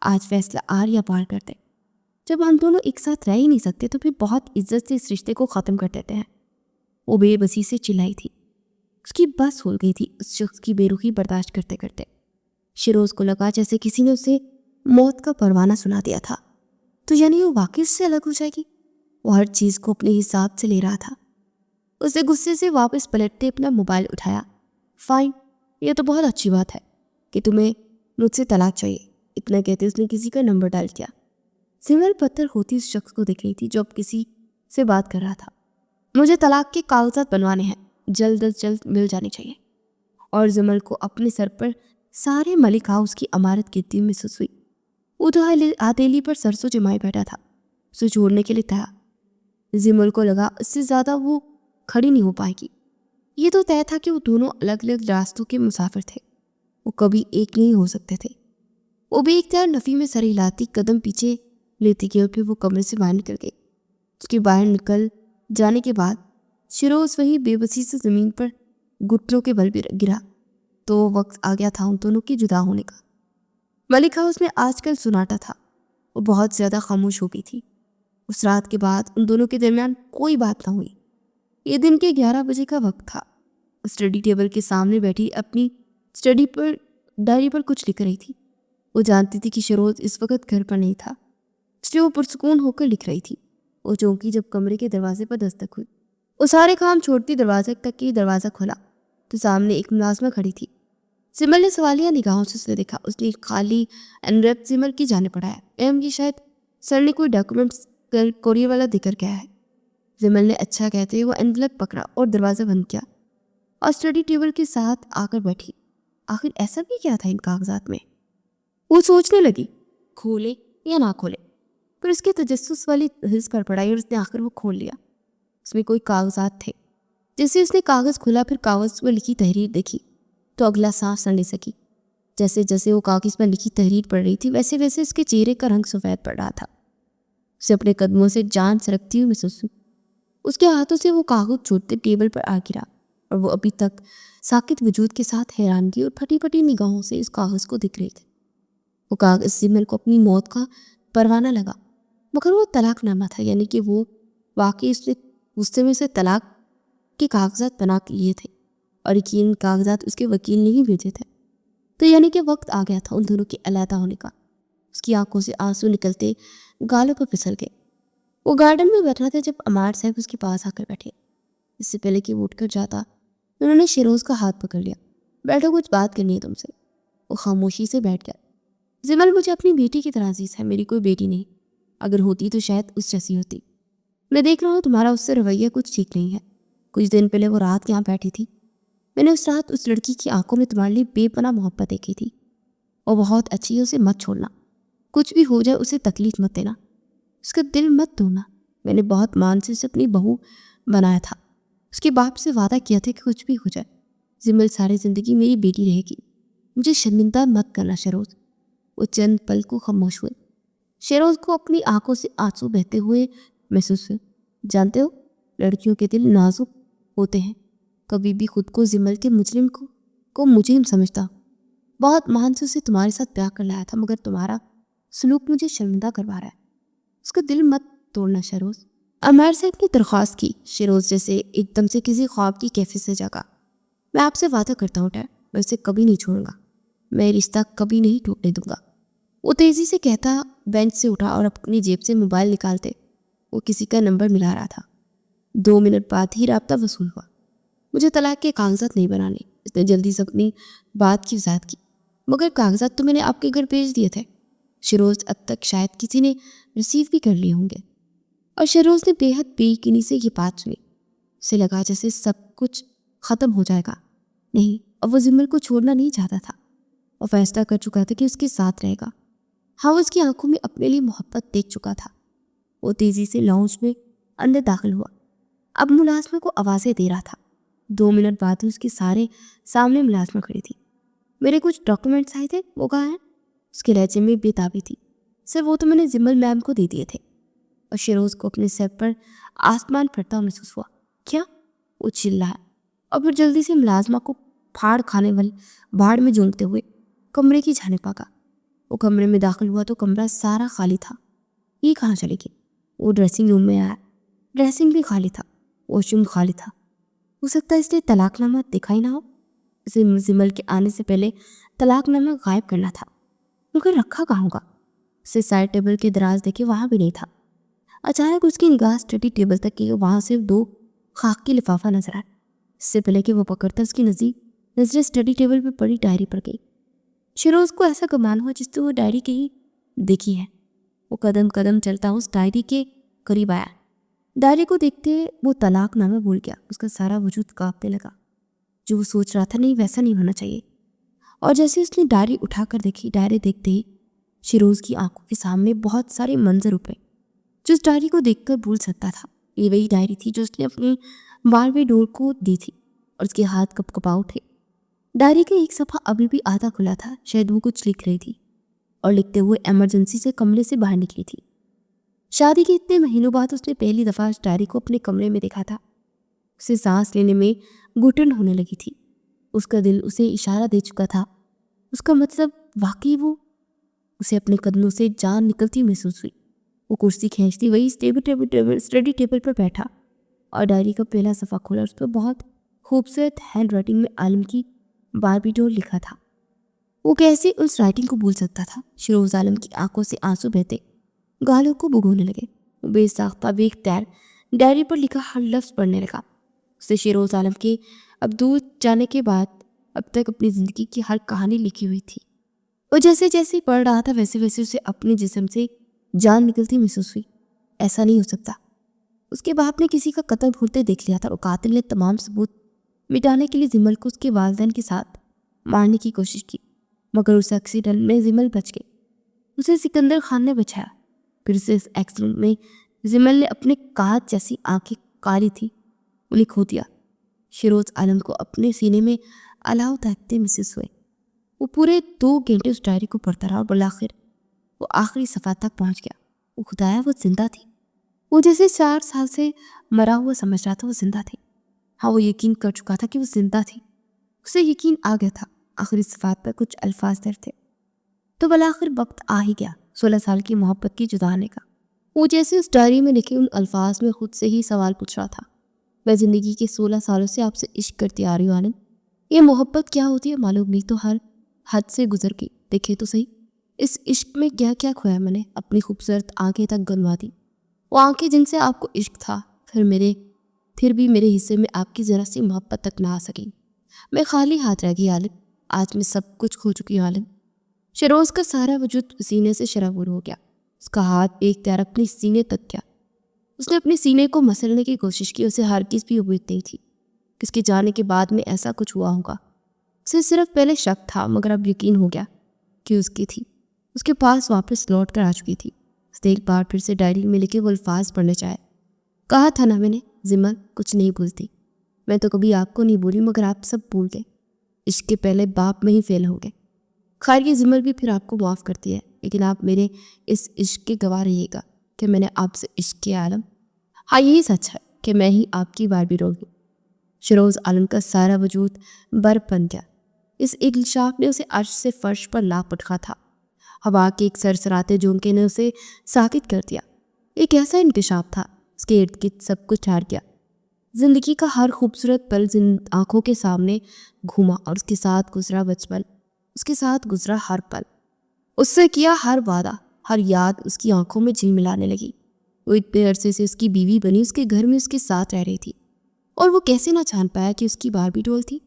آج فیصلہ آر یا پار کرتے۔ جب ہم دونوں ایک ساتھ رہ ہی نہیں سکتے تو پھر بہت عزت سے اس رشتے کو ختم کر دیتے ہیں۔ وہ بے بسی سے چلائی تھی، اس کی بس ہو گئی تھی اس شخص کی بے رخی برداشت کرتے کرتے۔ شیروز کو لگا جیسے کسی نے اسے موت کا پروانہ سنا دیا تھا، تو یعنی وہ واقعی سے الگ ہو جائے گی۔ وہ ہر چیز کو اپنے حساب سے لے رہا تھا۔ اسے غصے سے واپس پلٹتے اپنا موبائل اٹھایا۔ فائن، یہ تو بہت اچھی بات ہے کہ تمہیں مجھ سے طلاق چاہیے، اتنا کہتے اس نے کسی کا نمبر ڈال کیا۔ زمل پتھر ہوتی اس شخص کو دیکھ رہی تھی جو اب کسی سے بات کر رہا تھا۔ مجھے طلاق کے کاغذات بنوانے ہیں، جلد از جلد مل جانے چاہیے۔ اور زمل کو اپنے سر پر سارے ملک ہاؤس کی عمارت گرتی محسوس ہوئی۔ وہ تو ہتھیلی پر سرسوں جمائے بیٹھا تھا، اسے چھوڑنے کے لیے تھا۔ زمل کو لگا اس سے زیادہ وہ کھڑی نہیں ہو پائے گی۔ یہ تو طے تھا کہ وہ دونوں الگ الگ راستوں کے مسافر تھے، وہ کبھی ایک نہیں ہو سکتے تھے۔ وہ بے اختیار نفی میں سر ہلاتی قدم پیچھے لیتی گئی اور پھر وہ کمرے سے باہر نکل گئی۔ اس کے باہر نکل جانے کے بعد شیروز وہی بے بسی سے زمین پر گھٹنوں کے بل گرا۔ تو وقت آ گیا تھا ان دونوں کی جدا ہونے کا۔ ملک ہاؤس میں آج کل سناٹا تھا، وہ بہت زیادہ خاموش ہو گئی تھی۔ اس رات کے بعد ان دونوں کے درمیان کوئی بات نہ ہوئی۔ یہ دن کے 11 بجے کا وقت تھا۔ اسٹڈی ٹیبل کے سامنے بیٹھی اپنی ڈائری پر کچھ لکھ رہی تھی۔ وہ جانتی تھی کہ شیروز اس وقت گھر پر نہیں تھا، اس لیے وہ پرسکون ہو کر لکھ رہی تھی۔ وہ چونکی جب کمرے کے دروازے پر دستک ہوئی، وہ سارے کام چھوڑتی دروازے تک کہ دروازہ کھلا تو سامنے ایک ملازمہ کھڑی تھی۔ زمل نے سوالیہ نگاہوں سے اسے دیکھا۔ اس نے ایک خالی انویلپ زمل کی جانب بڑھایا۔ یہ شاید سر نے کوئی ڈاکومنٹس کوریئر والا دے کر گیا ہے۔ زمل نے اچھا کہتے ہوئے وہ انویلپ پکڑا اور دروازہ بند کیا اور اسٹڈی ٹیبل کے ساتھ آ کر بیٹھی۔ آخر ایسا بھی کیا تھا ان کاغذات میں؟ وہ سوچنے لگی، کھولے یا نہ کھولے۔ پھر اس کے تجسس والی حس پر پڑائی اور اس نے آخر وہ کھول لیا۔ اس میں کوئی کاغذات تھے۔ جیسے اس نے کاغذ کھولا، پھر کاغذ پر لکھی تحریر دیکھی تو اگلا سانس نہ لے سکی۔ جیسے جیسے وہ کاغذ پر لکھی تحریر پڑھ رہی تھی، ویسے ویسے اس کے چہرے کا رنگ سفید پڑ رہا تھا۔ اسے اپنے قدموں سے جان سرکتی ہوئی محسوس ہوئی۔ اس کے ہاتھوں سے وہ کاغذ چھوٹتے ٹیبل پر آ گرا اور وہ ابھی تک ساکت وجود کے ساتھ حیرانگی اور پھٹی پھٹی نگاہوں سے اس کاغذ کو دیکھ رہے تھے۔ وہ کاغذ زمل کو اپنی موت کا پروانہ لگا، مگر وہ طلاق نامہ تھا، یعنی کہ وہ واقعی اس نے غصے میں سے طلاق کے کاغذات بنا لیے تھے اور یقین کاغذات اس کے وکیل نے ہی بھیجے تھے۔ تو یعنی کہ وقت آ گیا تھا ان دونوں کے علیحدہ ہونے کا۔ اس کی آنکھوں سے آنسو نکلتے گالوں پر پھسل گئے۔ وہ گارڈن میں بیٹھا تھا جب عمار صاحب اس کے پاس آ کر بیٹھے۔ اس سے پہلے کہ وہ اٹھ کر جاتا، انہوں نے شیروز کا ہاتھ پکڑ لیا۔ بیٹھو، کچھ بات کرنی ہے تم سے۔ وہ خاموشی سے بیٹھ گیا۔ زمل مجھے اپنی بیٹی کی طرح عزیز ہے، میری کوئی بیٹی نہیں، اگر ہوتی تو شاید اس جیسی ہوتی۔ میں دیکھ رہا ہوں تمہارا اس سے رویہ کچھ ٹھیک نہیں ہے۔ کچھ دن پہلے وہ رات یہاں بیٹھی تھی، میں نے اس رات اس لڑکی کی آنکھوں میں تمہارے لیے بے پناہ محبت دیکھی تھی۔ وہ بہت اچھی ہے، اسے مت چھوڑنا، کچھ بھی ہو جائے اسے تکلیف مت دینا، اس کا دل مت توڑنا۔ میں نے بہت مان سے اسے اپنی بہو بنایا تھا، اس کے باپ سے وعدہ کیا تھا کہ کچھ بھی ہو جائے زمل ساری زندگی میری بیٹی رہے گی، مجھے شرمندہ مت کرنا شیروز۔ وہ چند پل کو خاموش ہوئے۔ شیروز کو اپنی آنکھوں سے آنسو بہتے ہوئے محسوس ہوئے۔ جانتے ہو، لڑکیوں کے دل نازک ہوتے ہیں، کبھی بھی خود کو زمل کے مجرم کو مجرم سمجھتا۔ بہت مان سے اسے تمہارے ساتھ بیاہ کر لایا تھا، مگر تمہارا سلوک مجھے شرمندہ کروا رہا ہے، اس کا دل مت توڑنا شیروز۔ عمار صاحب نے درخواست کی۔ شیروز جیسے ایک دم سے کسی خواب کی کیفیت سے جاگا۔ میں آپ سے وعدہ کرتا ہوں ڈیڈ، میں اسے کبھی نہیں چھوڑوں گا، میں رشتہ کبھی نہیں ٹوٹنے دوں گا۔ وہ تیزی سے کہتا بینچ سے اٹھا اور اپنی جیب سے موبائل نکالتے وہ کسی کا نمبر ملا رہا تھا۔ 2 منٹ بعد ہی رابطہ وصول ہوا۔ مجھے طلاق کے کاغذات نہیں بنانے، اس نے جلدی سے اپنی بات کی وضاحت کی۔ مگر کاغذات تو میں نے آپ کے گھر بھیج دیے تھے شیروز، اب تک شاید کسی نے ریسیو بھی کر لیے ہوں گے۔ اور شیروز نے بے حد بے یقینی سے یہ بات سنی۔ اسے لگا جیسے سب کچھ ختم ہو جائے گا۔ نہیں، اب وہ زمل کو چھوڑنا نہیں چاہتا تھا، وہ فیصلہ کر چکا تھا کہ اس کے ساتھ رہے گا۔ ہاں، اس کی آنکھوں میں اپنے لیے محبت دیکھ چکا تھا۔ وہ تیزی سے لاؤنج میں اندر داخل ہوا، اب ملازمہ کو آوازیں دے رہا تھا۔ 2 منٹ بعد اس کے سامنے ملازمہ کھڑی تھی۔ میرے کچھ ڈاکومنٹس آئے تھے، وہ کہاں ہیں؟ اس کے لہجے میں بے تابی تھی۔ سر وہ تو میں نے زمل میم کو دے دیے تھے۔ اور شیروز کو اپنے سر پر آسمان پھٹتا محسوس ہوا۔ کیا؟ وہ چلایا اور پھر جلدی سے ملازمہ کو پھاڑ کھانے والے بھاڑ میں جونگتے ہوئے کمرے کی جانب بھاگا۔ وہ کمرے میں داخل ہوا تو کمرہ سارا خالی تھا۔ یہ کہاں چلے گی؟ وہ ڈریسنگ روم میں آیا، ڈریسنگ بھی خالی تھا، واش روم خالی تھا۔ ہو سکتا ہے اس لیے طلاق نامہ دکھائی نہ ہو، اسے زمل کے آنے سے پہلے طلاق نامہ غائب کرنا تھا، مگر رکھا کہاں ہوگا؟ اسے سائڈ ٹیبل کے دراز دیکھے وہاں بھی نہیں تھا۔ اچانک اس کی نگاہ اسٹڈی ٹیبل تک کی، وہاں صرف 2 خاک کی لفافہ نظر آئے۔ اس سے پہلے کہ وہ پکڑتا، اس کی نظریں اسٹڈی ٹیبل پہ پڑی ڈائری پر گئی۔ شیروز کو ایسا گمان ہوا جس سے وہ ڈائری کہیں دیکھی ہے۔ وہ قدم قدم چلتا اس ڈائری کے قریب آیا۔ ڈائری کو دیکھتے وہ طلاق نامہ بھول گیا۔ اس کا سارا وجود کانپنے لگا۔ جو وہ سوچ رہا تھا، نہیں ویسا نہیں ہونا چاہیے۔ اور جیسے اس نے ڈائری اٹھا کر دیکھی، ڈائری دیکھتے ہی شیروز کی آنکھوں کے سامنے بہت سارے منظر ابھرے جو اس ڈائری کو دیکھ کر بھول سکتا تھا۔ یہ وہی ڈائری تھی جو اس نے اپنی 12ویں ڈور کو دی تھی، اور اس کے ہاتھ کپ کپا اٹھے۔ ڈائری کا ایک صفحہ ابھی بھی آدھا کھلا تھا، شاید وہ کچھ لکھ رہی تھی اور لکھتے ہوئے ایمرجنسی سے کمرے سے باہر نکلی تھی۔ شادی کے اتنے مہینوں بعد اس نے پہلی دفعہ اس ڈائری کو اپنے کمرے میں دیکھا تھا۔ اسے سانس لینے میں گھٹن ہونے لگی تھی۔ اس کا دل اسے اشارہ دے چکا تھا، اس کا مطلب واقعی وہ اسے اپنے قدموں سے جان نکلتی محسوس ہوئی۔ وہ کرسی کھینچتی وہی اسٹڈی ٹیبل پر بیٹھا اور ڈائری کا پہلا صفحہ کھولا. اس پر بہت خوبصورت ہینڈ رائٹنگ میں عالم کی باربی ڈول لکھا تھا. وہ کیسے اس رائٹنگ کو بھول سکتا تھا؟ شیروز عالم کی آنکھوں سے آنسو بہتے گالوں کو بھگونے لگے. وہ بے ساختہ بے اختیار ڈائری پر لکھا ہر لفظ پڑھنے لگا. اسے شیروز عالم کے اب دور جانے کے بعد اب تک اپنی زندگی کی ہر کہانی لکھی ہوئی تھی. وہ جیسے جیسے پڑھ رہا تھا ویسے ویسے اسے اپنے جسم سے جان نکلتی محسوس ہوئی. ایسا نہیں ہو سکتا. اس کے باپ نے کسی کا قتل بھولتے دیکھ لیا تھا اور قاتل نے تمام ثبوت مٹانے کے لیے زمل کو اس کے والدین کے ساتھ مارنے کی کوشش کی، مگر اس ایکسیڈنٹ میں زمل بچ گئی. اسے سکندر خان نے بچایا. پھر اسے اس ایکسیڈنٹ میں زمل نے اپنے کانچ جیسی آنکھیں کالی تھی انہیں کھو دیا. شیروز عالم کو اپنے سینے میں الاؤ تاکتے محسوس ہوئے. وہ پورے 2 گھنٹے اس ڈائری کو پڑھتا رہا اور بالآخر وہ آخری صفحہ تک پہنچ گیا. وہ خدایا وہ زندہ تھی. وہ جیسے 4 سال سے مرا ہوا سمجھ رہا تھا وہ زندہ تھی. ہاں وہ یقین کر چکا تھا کہ وہ زندہ تھی. اسے یقین آ گیا تھا. آخری صفحات پر کچھ الفاظ در تھے. تو بالآخر وقت آ ہی گیا 16 سال کی محبت کی جدا ہونے کا. وہ جیسے اس ڈائری میں لکھے ان الفاظ میں خود سے ہی سوال پوچھ رہا تھا. میں زندگی کے 16 سالوں سے آپ سے عشق کرتی آ رہی ہوں عالم. یہ محبت کیا ہوتی ہے معلوم نہیں تو ہر حد سے گزر گئی. دیکھے تو صحیح اس عشق میں کیا کیا کھویا میں نے. اپنی خوبصورت آنکھیں تک گنوا دی. وہ آنکھیں جن سے آپ کو عشق تھا. پھر بھی میرے حصے میں آپ کی ذرا سی محبت تک نہ آ سکی. میں خالی ہاتھ رہ گئی عالم. آج میں سب کچھ کھو چکی ہوں عالم. شیروز کا سارا وجود سینے سے شرابور ہو گیا. اس کا ہاتھ بے اختیار اپنے سینے تک گیا. اس نے اپنے سینے کو مسلنے کی کوشش کی. اسے ہرگز بھی امید نہیں تھی کہ اس کے جانے کے بعد میں ایسا کچھ ہوا ہوگا. اسے صرف پہلے شک تھا مگر اب یقین ہو گیا کہ اس کی تھی. اس کے پاس واپس لوٹ کر آ چکی تھی. اس نے ایک بار پھر سے ڈائری میں لکھے وہ الفاظ پڑھنے چاہے. کہا تھا نا میں نے زمل کچھ نہیں بھولتی. میں تو کبھی آپ کو نہیں بولی مگر آپ سب بھول گئے. عشق کے پہلے باپ میں ہی فیل ہو گئے. خیر یہ زمل بھی پھر آپ کو معاف کرتی ہے لیکن آپ میرے اس عشق کے گواہ رہیے گا کہ میں نے آپ سے عشق کیا عالم. ہاں یہی سچ ہے کہ میں ہی آپ کی باربی ڈول ہوں. شیروز عالم کا سارا وجود برف بن گیا. اس انکشاف نے اسے عرش سے فرش پر لا پٹکا تھا. ہوا کے ایک سرسراتے جھونکے نے اسے ساکت کر دیا. ایک ایسا انکشاف تھا اس کے ارد گرد سب کچھ ٹھہر گیا. زندگی کا ہر خوبصورت پل آنکھوں کے سامنے گھوما اور اس کے ساتھ گزرا بچپن. اس کے ساتھ گزرا ہر پل. اس سے کیا ہر وعدہ ہر یاد اس کی آنکھوں میں جھلملانے لگی. وہ اتنے عرصے سے اس کی بیوی بنی اس کے گھر میں اس کے ساتھ رہ رہی تھی اور وہ کیسے نہ جان پایا کہ اس کی باربی ڈول تھی.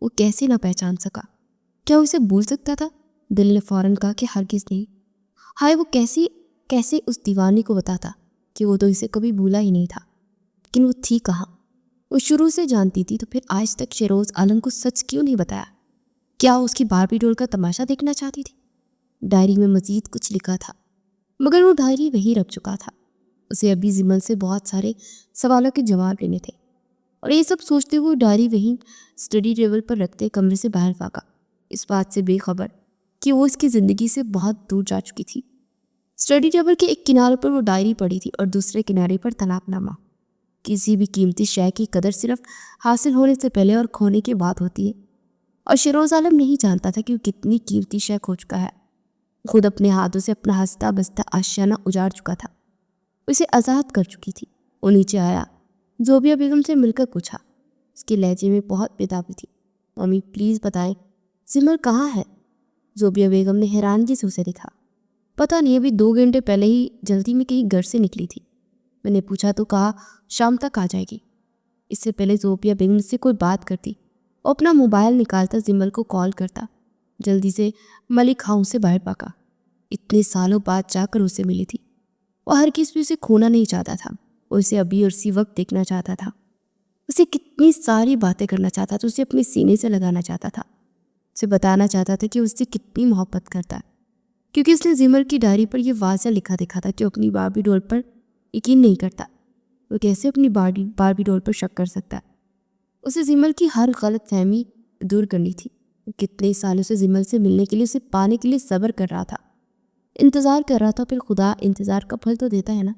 وہ کیسے نہ پہچان سکا. کیا وہ اسے بھول سکتا تھا؟ دل نے فوراً کہا کہ ہرگز نہیں. ہائے وہ کیسے اس دیوانی کو بتاتا کہ وہ تو اسے کبھی بھولا ہی نہیں تھا. لیکن وہ تھی کہاں؟ وہ شروع سے جانتی تھی تو پھر آج تک شیروز عالم کو سچ کیوں نہیں بتایا؟ کیا اس کی باربی ڈول کا تماشا دیکھنا چاہتی تھی؟ ڈائری میں مزید کچھ لکھا تھا مگر وہ ڈائری وہی رکھ چکا تھا. اسے ابھی زمل سے بہت سارے سوالوں کے جواب لینے تھے اور یہ سب سوچتے ہوئے ڈائری وہیں اسٹڈی ٹیبل پر رکھتے کمرے سے باہر بھاگا. اس بات سے بے خبر کہ وہ اس کی زندگی سے بہت دور جا چکی تھی. اسٹڈی ٹیبل کے ایک کنارے پر وہ ڈائری پڑی تھی اور دوسرے کنارے پر طلاق نامہ. کسی بھی قیمتی شے کی قدر صرف حاصل ہونے سے پہلے اور کھونے کے بعد ہوتی ہے اور شیروز عالم نہیں جانتا تھا کہ وہ کتنی قیمتی شے کھو چکا ہے. خود اپنے ہاتھوں سے اپنا ہنستا بستا آشیانہ اجاڑ چکا تھا. اسے آزاد کر چکی تھی. وہ نیچے آیا. زوبیہ بیگم سے مل کر پوچھا. اس کے لہجے میں بہت بےتابی تھی. ممی پلیز بتائیں زمل کہاں ہے؟ زوبیہ بیگم نے حیرانگی سے اسے دیکھا. پتہ نہیں ابھی 2 گھنٹے پہلے ہی جلدی میں کہیں گھر سے نکلی تھی. میں نے پوچھا تو کہا شام تک آ جائے گی. اس سے پہلے زوبیہ بیگم سے کوئی بات کرتی اور اپنا موبائل نکالتا زمل کو کال کرتا. جلدی سے ملک ہاؤس سے باہر بھاگا. اتنے سالوں بعد جا کر اسے ملی تھی. وہ ہر کس بھی اسے کھونا نہیں چاہتا تھا. وہ اسے ابھی اور اسی وقت دیکھنا چاہتا تھا. اسے کتنی ساری باتیں کرنا چاہتا تھا. اسے اپنے سینے سے لگانا چاہتا تھا. اسے بتانا چاہتا تھا کہ اس سے کتنی محبت کرتا ہے کیونکہ اس نے زمل کی ڈائری پر یہ واضح لکھا دیکھا تھا کہ وہ اپنی باربی ڈول پر یقین نہیں کرتا. وہ کیسے اپنی باربی ڈول پر شک کر سکتا ہے؟ اسے زمل کی ہر غلط فہمی دور کرنی تھی. کتنے سالوں سے زمل سے ملنے کے لیے اسے پانے کے لیے صبر کر رہا تھا. انتظار کر رہا تھا. پھر خدا انتظار کا پھل تو دیتا ہے نا.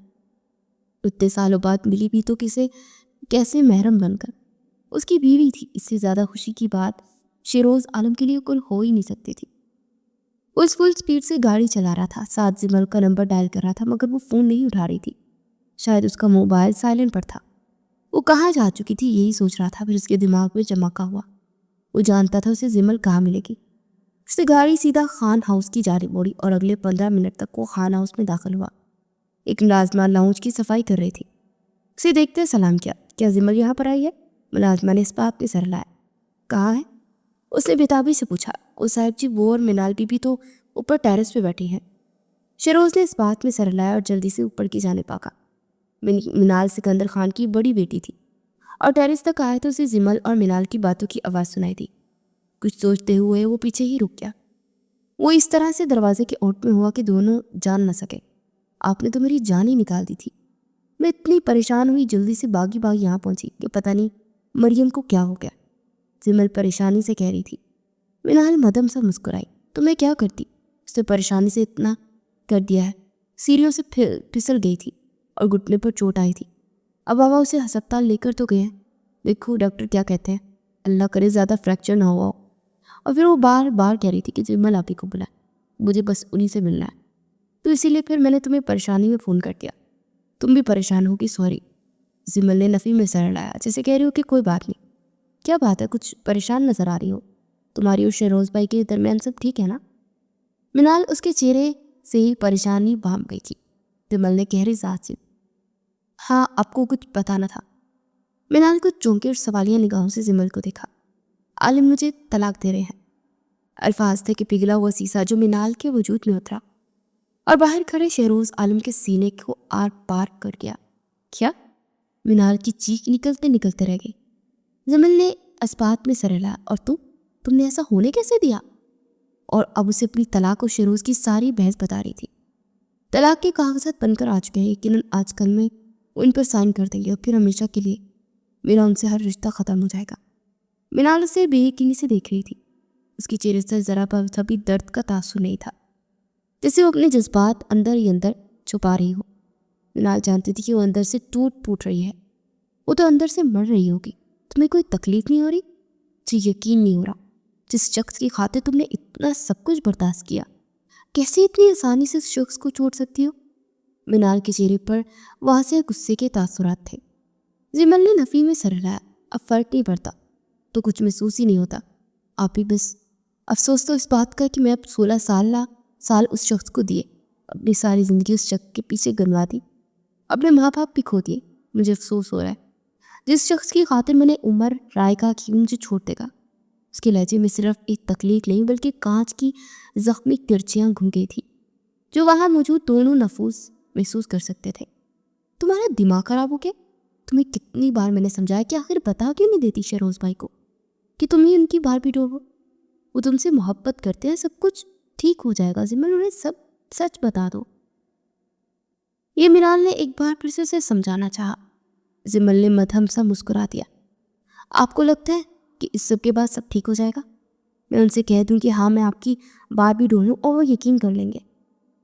اتنے سالوں بعد ملی بھی تو کیسے محرم بن کر. اس کی بیوی تھی. اس سے زیادہ خوشی کی بات شیروز عالم کے لیے کوئی ہو ہی نہیں سکتی تھی. وہ فل اسپیڈ سے گاڑی چلا رہا تھا، ساتھ زمل کا نمبر ڈائل کر رہا تھا، مگر وہ فون نہیں اٹھا رہی تھی۔ شاید اس کا موبائل سائلنٹ پر تھا۔ وہ کہاں جا چکی تھی یہی سوچ رہا تھا، پھر اس کے دماغ میں چمکا ہوا۔ وہ جانتا تھا اسے زمل کہاں ملے گی۔ اس نے گاڑی سیدھا خان ہاؤس کی جانب موڑی اور اگلے 15 منٹ تک وہ خان ہاؤس میں داخل ہوا۔ ایک ملازمہ لاؤنج کی صفائی کر رہی تھی۔ اسے دیکھتے سلام کیا۔ کیا زمل یہاں پر آئی ہے؟ ملازمہ نے اس بات پہ سر لایا۔ کہاں ہے؟ اس نے بےتابی سے پوچھا۔ وہ صاحب جی وہ اور منال بی بی تو اوپر ٹیرس پہ بیٹھی ہیں۔ شیروز نے اس بات میں سر لایا اور جلدی سے اوپر کی جانب آگا۔ منال سکندر خان کی بڑی بیٹی تھی اور ٹیرس تک آیا تو اسے زمل اور منال کی باتوں کی آواز سنائی دی۔ کچھ سوچتے ہوئے وہ پیچھے ہی رک گیا۔ وہ اس طرح سے دروازے کے اوٹ میں ہوا کہ دونوں جان نہ سکے۔ آپ نے تو میری جان ہی نکال دی تھی۔ میں اتنی پریشان ہوئی، جلدی سے باغی یہاں پہنچی کہ پتہ نہیں مریم کو کیا ہو گیا، زمل پریشانی سے کہہ رہی تھی۔ منال مدم سا مسکرائی۔ تو میں کیا کرتی؟ اس نے پریشانی سے اتنا کر دیا ہے، سیڑھیوں سے پھسل گئی تھی اور گھٹنے پر چوٹ آئی تھی۔ اب بابا اسے ہسپتال لے کر تو گئے ہیں، دیکھو ڈاکٹر کیا کہتے ہیں، اللہ کرے زیادہ فریکچر نہ ہوا ہو۔ اور پھر وہ بار بار کہہ رہی تھی کہ زمل آپ ہی کو بلائے، مجھے بس انہی سے ملنا ہے، تو اسی لیے پھر میں نے تمہیں پریشانی میں فون کر دیا۔ تم بھی پریشان ہوگی، سوری۔ زمل نے نفی میں سر لایا، جیسے کہہ رہی ہو کہ کوئی بات نہیں۔ کیا بات ہے، کچھ پریشان نظر آ رہی ہو؟ تمہاری اور شیروز بھائی کے درمیان سب ٹھیک ہے نا؟ منال اس کے چہرے سے ہی پریشانی بھام گئی تھی۔ زمل نے گہری سانس لی۔ ہاں، آپ کو کچھ پتا نہ تھا۔ منال کچھ چونکے اور سوالیہ نگاہوں سے زمل کو دیکھا۔ عالم مجھے طلاق دے رہے ہیں، الفاظ تھے کہ پگھلا ہوا سیسا جو منال کے وجود میں اترا اور باہر کھڑے شیروز عالم کے سینے کو آر پار کر گیا۔ کیا؟ منال کی چیخ نکلتے نکلتے رہ گئی۔ زمل نے اس بات میں سر ہلایا۔ اور تم نے ایسا ہونے کیسے دیا؟ اور اب اسے اپنی طلاق اور شیروز کی ساری بحث بتا رہی تھی۔ طلاق کے کاغذات بن کر آ چکے ہیں، یقیناً آج کل میں ان پر سائن کر دیں گے اور پھر ہمیشہ کے لیے میرا ان سے ہر رشتہ ختم ہو جائے گا۔ منال اسے بے یقینی سے دیکھ رہی تھی۔ اس کی چہرے سے ذرا بھی درد کا تاثر نہیں تھا، جیسے وہ اپنے جذبات اندر ہی اندر چھپا رہی ہو۔ منال جانتی تھی کہ وہ اندر سے ٹوٹ پھوٹ رہی ہے، وہ تو اندر سے مر رہی ہوگی۔ تمہیں کوئی تکلیف نہیں ہو رہی؟ جی یقین نہیں ہو رہا، جس شخص کی خاطر تم نے اتنا سب کچھ برداشت کیا، کیسے اتنی آسانی سے اس شخص کو چھوڑ سکتی ہو؟ منال کے چہرے پر واضح غصے کے تاثرات تھے۔ زمل نے نفی میں سر ہلایا۔ اب فرق نہیں پڑتا، تو کچھ محسوس ہی نہیں ہوتا، آپ ہی بس افسوس تو اس بات کا کہ میں اب 16 سال اس شخص کو دیے، اپنی ساری زندگی اس شخص کے پیچھے گنوا دی، اپنے ماں باپ بھی کھو دیے۔ مجھے افسوس ہو رہا ہے، جس شخص کی خاطر میں نے عمر رائے کا کہ مجھے چھوڑ دے گا، اس کے لہجے میں صرف ایک تکلیف نہیں بلکہ کانچ کی زخمی کرچیاں گھوم گئی تھی جو وہاں موجود دونوں نفوس محسوس کر سکتے تھے۔ تمہارا دماغ خراب ہو گیا؟ تمہیں کتنی بار میں نے سمجھایا کہ آخر بتا کیوں نہیں دیتی شیروز بھائی کو کہ تم ہی ان کی بار بھی ڈور ہو؟ وہ تم سے محبت کرتے ہیں، سب کچھ ٹھیک ہو جائے گا، زمل انہیں سب سچ بتا دو۔ یہ منال نے ایک بار پھر سے اسے سمجھانا چاہا۔ زمل نے مدھم سا مسکرا دیا۔ آپ کو لگتا ہے کہ اس سب کے بعد سب ٹھیک ہو جائے گا؟ میں ان سے کہہ دوں کہ ہاں میں آپ کی بار بھی ڈور ہوں اور وہ یقین کر لیں گے؟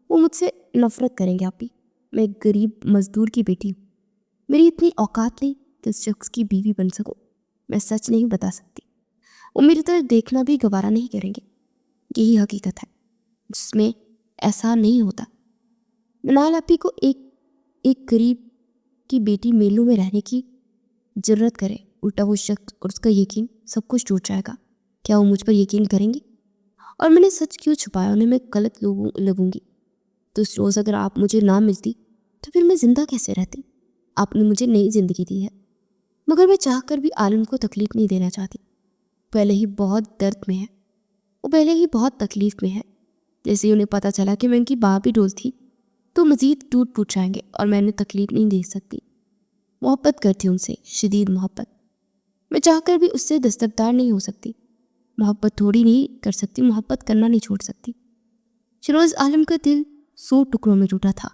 وہ مجھ سے نفرت کریں گے آپ بھی؟ میں ایک غریب مزدور کی بیٹی ہوں، میری اتنی اوقات نہیں کہ اس شخص کی بیوی بن سکوں، میں سچ نہیں بتا سکتی، وہ میری طرف دیکھنا بھی گوارا نہیں کریں گے، یہی حقیقت ہے جس میں ایسا نہیں ہوتا۔ منال آپ ہی کو ایک غریب کی بیٹی میلوں میں رہنے کی جرت کرے، الٹا وہ شخص اور اس کا یقین سب کچھ ٹوٹ جائے گا، کیا وہ مجھ پر یقین کریں گی؟ اور میں نے سچ کیوں چھپایا، انہیں میں غلط لگوں گی تو اس روز اگر آپ مجھے نہ ملتی تو پھر میں زندہ کیسے رہتی؟ آپ نے مجھے نئی زندگی دی ہے، مگر میں چاہ کر بھی عالم کو تکلیف نہیں دینا چاہتی، پہلے ہی بہت درد میں ہے، وہ پہلے ہی بہت تکلیف میں ہے۔ جیسے ہی انہیں پتہ چلا کہ میں ان کی باں بھی ڈول تھی تو مزید ٹوٹ پھوٹ جائیں گے اور میں انہیں تکلیف نہیں دے سکتی۔ محبت کرتی ان سے، شدید محبت، میں چاہ کر بھی اس سے دستبردار نہیں ہو سکتی، محبت تھوڑی نہیں کر سکتی، محبت کرنا نہیں چھوڑ سکتی۔ شیروز عالم کا دل 100 ٹکڑوں میں ٹوٹا تھا،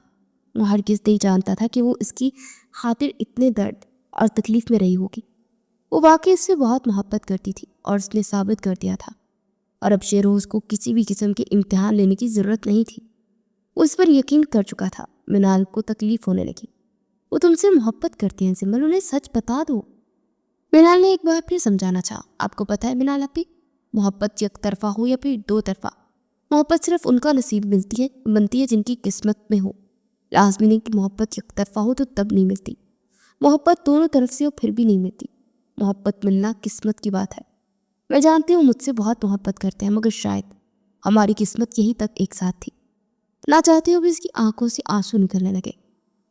وہ ہرگز نہیں جانتا تھا کہ وہ اس کی خاطر اتنے درد اور تکلیف میں رہی ہوگی۔ وہ واقعی اس سے بہت محبت کرتی تھی اور اس نے ثابت کر دیا تھا، اور اب شیروز کو کسی بھی قسم کے امتحان لینے کی ضرورت نہیں تھی، وہ اس پر یقین کر چکا تھا۔ منال کو تکلیف ہونے لگی، وہ تم سے محبت کرتے ہیں زمل، انہیں سچ بتا دو۔ منال نے ایک بار پھر سمجھانا چاہا۔ آپ کو پتہ ہے منال اپی، محبت یک طرفہ ہو یا پھر 2 طرفہ، محبت صرف ان کا نصیب بنتی ہے جن کی قسمت میں ہو. لازمی نہیں کہ محبت یک طرفہ ہو تو تب نہیں ملتی. محبت دونوں طرف سے ہو پھر بھی نہیں ملتی. محبت ملنا قسمت کی بات ہے. میں جانتی ہوں مجھ سے بہت محبت کرتے ہیں، مگر شاید ہماری قسمت یہی تک ایک ساتھ تھی. نہ چاہتے ہو بھی اس کی آنکھوں سے آنسو نکلنے لگے.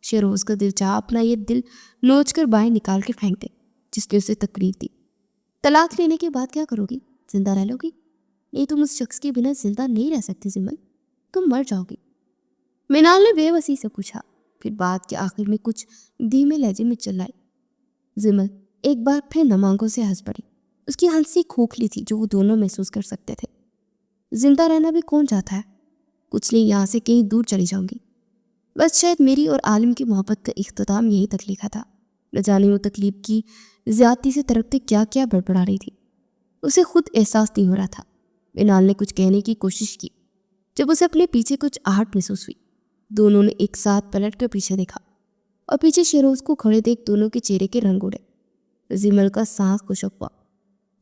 شیروز کا دل چاہا اپنا یہ دل نوچ کر باہر نکال کے پھینک دے جس نے اسے تکلیف دی. طلاق لینے کے بعد کیا کرو گی؟ زندہ رہ لو گی؟ نہیں، تم اس شخص کے بنا زندہ نہیں رہ سکتی زمل، تم مر جاؤ گی. مینال نے بے وسی سے پوچھا، پھر بات کے آخر میں کچھ دھیمے لہجے میں چلائی. زمل ایک بار پھر نم آنکھوں سے ہنس پڑی. اس کی ہنسی کھوکھلی تھی جو وہ دونوں محسوس کر سکتے تھے. زندہ رہنا بھی کون چاہتا ہے؟ کچھ نہیں، یہاں سے کہیں دور چلی جاؤں گی. بس شاید میری اور عالم کی محبت کا اختتام یہی تک لکھا تھا. نہ جانے وہ تکلیف کی زیادتی سے تڑپتے کیا کیا بڑبڑا رہی تھی. اسے خود احساس نہیں ہو رہا تھا. مینال نے کچھ کہنے کی کوشش کی. جب اسے اپنے پیچھے کچھ آہٹ محسوس ہوئی، دونوں نے ایک ساتھ پلٹ کر پیچھے دیکھا اور پیچھے شیروز کو کھڑے دیکھ دونوں کے چہرے کے رنگ اڑے. زمل کا سانس خشک ہوا.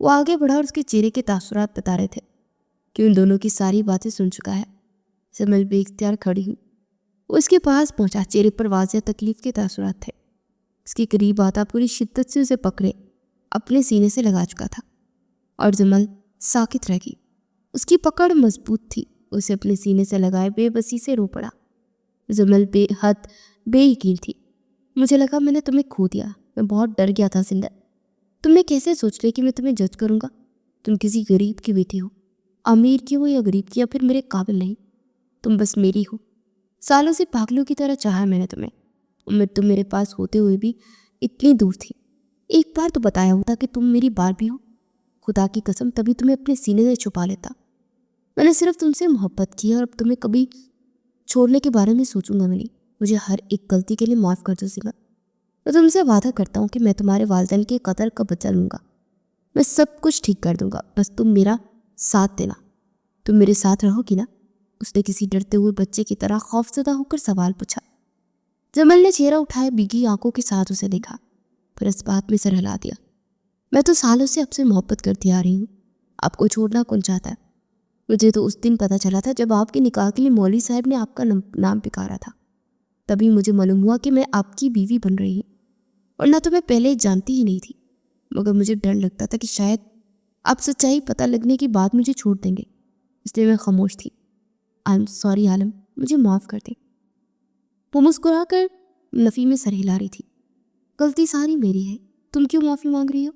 وہ آگے بڑھا اور اس کے چہرے کے تاثرات بتا رہے تھے کہ ان دونوں کی ساری باتیں سن چکا ہے. زمل بے اختیار کھڑی ہوئی. وہ اس کے پاس پہنچا. چہرے پر واضح تکلیف کے تاثرات تھے. اس کے قریب آتا پوری شدت سے اسے پکڑے اپنے سینے سے لگا چکا تھا اور زمل ساکت رہ گئی. اس کی پکڑ مضبوط تھی. اسے اپنے سینے سے لگائے بے بسی سے رو پڑا. زمل بے حد بے یقین تھی. مجھے لگا میں نے تمہیں کھو دیا. میں بہت ڈر گیا تھا زندہ. تم نے کیسے سوچ لیا کہ میں تمہیں جج کروں گا؟ تم کسی غریب کی بیٹی ہو، امیر کی ہو یا غریب کی، یا پھر میرے قابل نہیں. تم بس میری ہو. سالوں سے پاگلوں کی طرح چاہا میں نے تمہیں. تم میرے پاس ہوتے ہوئے بھی اتنی دور تھی. ایک بار تو بتایا ہوتا کہ تم میری بار بھی ہو. خدا کی قسم تبھی تمہیں اپنے سینے سے چھپا لیتا. میں نے صرف تم سے محبت کی اور اب تمہیں کبھی چھوڑنے کے بارے میں سوچوں گا نہیں. مجھے ہر ایک غلطی کے لیے معاف کر دو سیما. میں تم سے وعدہ کرتا ہوں کہ میں تمہارے والدین کے قدر کا بدلہ لوں گا. میں سب کچھ ٹھیک کر دوں گا. بس تم میرا ساتھ دینا. تم میرے ساتھ رہو گی نا؟ اس نے کسی ڈرتے ہوئے بچے کی طرح خوفزدہ ہو کر سوال پوچھا. جمل نے چہرہ اٹھائے بھیگی آنکھوں کے ساتھ اسے دیکھا، پھر اس بات میں سر ہلا دیا. میں تو سالوں سے آپ سے محبت کرتی آ رہی ہوں. آپ کو چھوڑنا کون چاہتا ہے؟ مجھے تو اس دن پتہ چلا تھا جب آپ کے نکاح کے لیے مولوی صاحب نے آپ کا نام پکارا تھا. تبھی مجھے معلوم ہوا کہ میں آپ کی بیوی بن رہی ہوں. اور نہ تو میں پہلے جانتی ہی نہیں تھی، مگر مجھے ڈر لگتا تھا کہ شاید آپ سچائی پتہ لگنے کے بعد مجھے چھوڑ دیں گے، اس لیے میں خاموش تھی. سوری عالم، مجھے معاف کر دیں. وہ مسکرا کر نفی میں سر ہلا رہی تھی. غلطی ساری میری ہے، تم کیوں معافی مانگ رہی ہو؟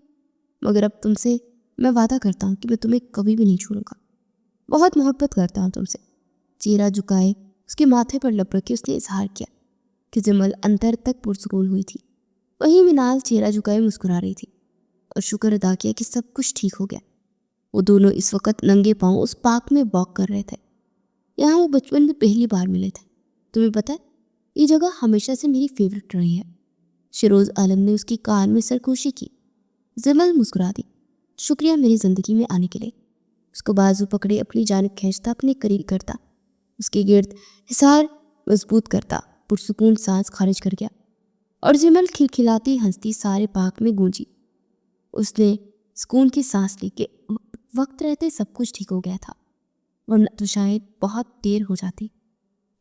مگر اب تم سے میں وعدہ کرتا ہوں کہ میں تمہیں کبھی بھی نہیں چھوڑوں گا. بہت محبت کرتا ہوں تم سے. چہرہ جھکائے اس کے ماتھے پر لپ رکھے اس نے اظہار کیا کہ جمل اندر تک پرسکون ہوئی تھی. وہیں مینال چہرہ جھکائے مسکرا رہی تھی اور شکر ادا کیا کہ سب کچھ ٹھیک ہو گیا. وہ دونوں اس وقت ننگے پاؤں اس پارک میں واک کر رہے تھے. یہاں وہ بچپن میں پہلی بار ملے تھے. تمہیں پتہ ہے یہ جگہ ہمیشہ سے میری فیوریٹ رہی ہے. شیروز عالم نے اس کی کان میں سرخوشی کی. زمل مسکرا دی. شکریہ میری زندگی میں آنے کے لیے. اس کو بازو پکڑے اپنی جانب کھینچتا اپنے قریب کرتا، اس کے گرد حصار مضبوط کرتا، پرسکون سانس خارج کر گیا اور زمل کھلکھلاتی ہنستی سارے پارک میں گونجی. اس نے سکون کی سانس لی کہ وقت رہتے سب کچھ ٹھیک ہو گیا تھا، ورنہ تو شاید بہت دیر ہو جاتی.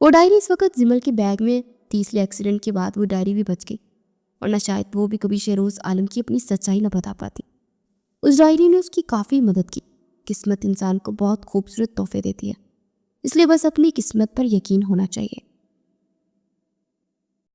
وہ ڈائری اس وقت زمل کے بیگ میں تھی، اس لیے ایکسیڈنٹ کے بعد وہ ڈائری بھی بچ گئی، ورنہ شاید وہ بھی کبھی شیروز عالم کی اپنی سچائی نہ بتا پاتی. اس ڈائری نے اس کی کافی مدد کی. قسمت انسان کو بہت خوبصورت تحفے دیتی ہے، اس لیے بس اپنی قسمت پر یقین ہونا چاہیے.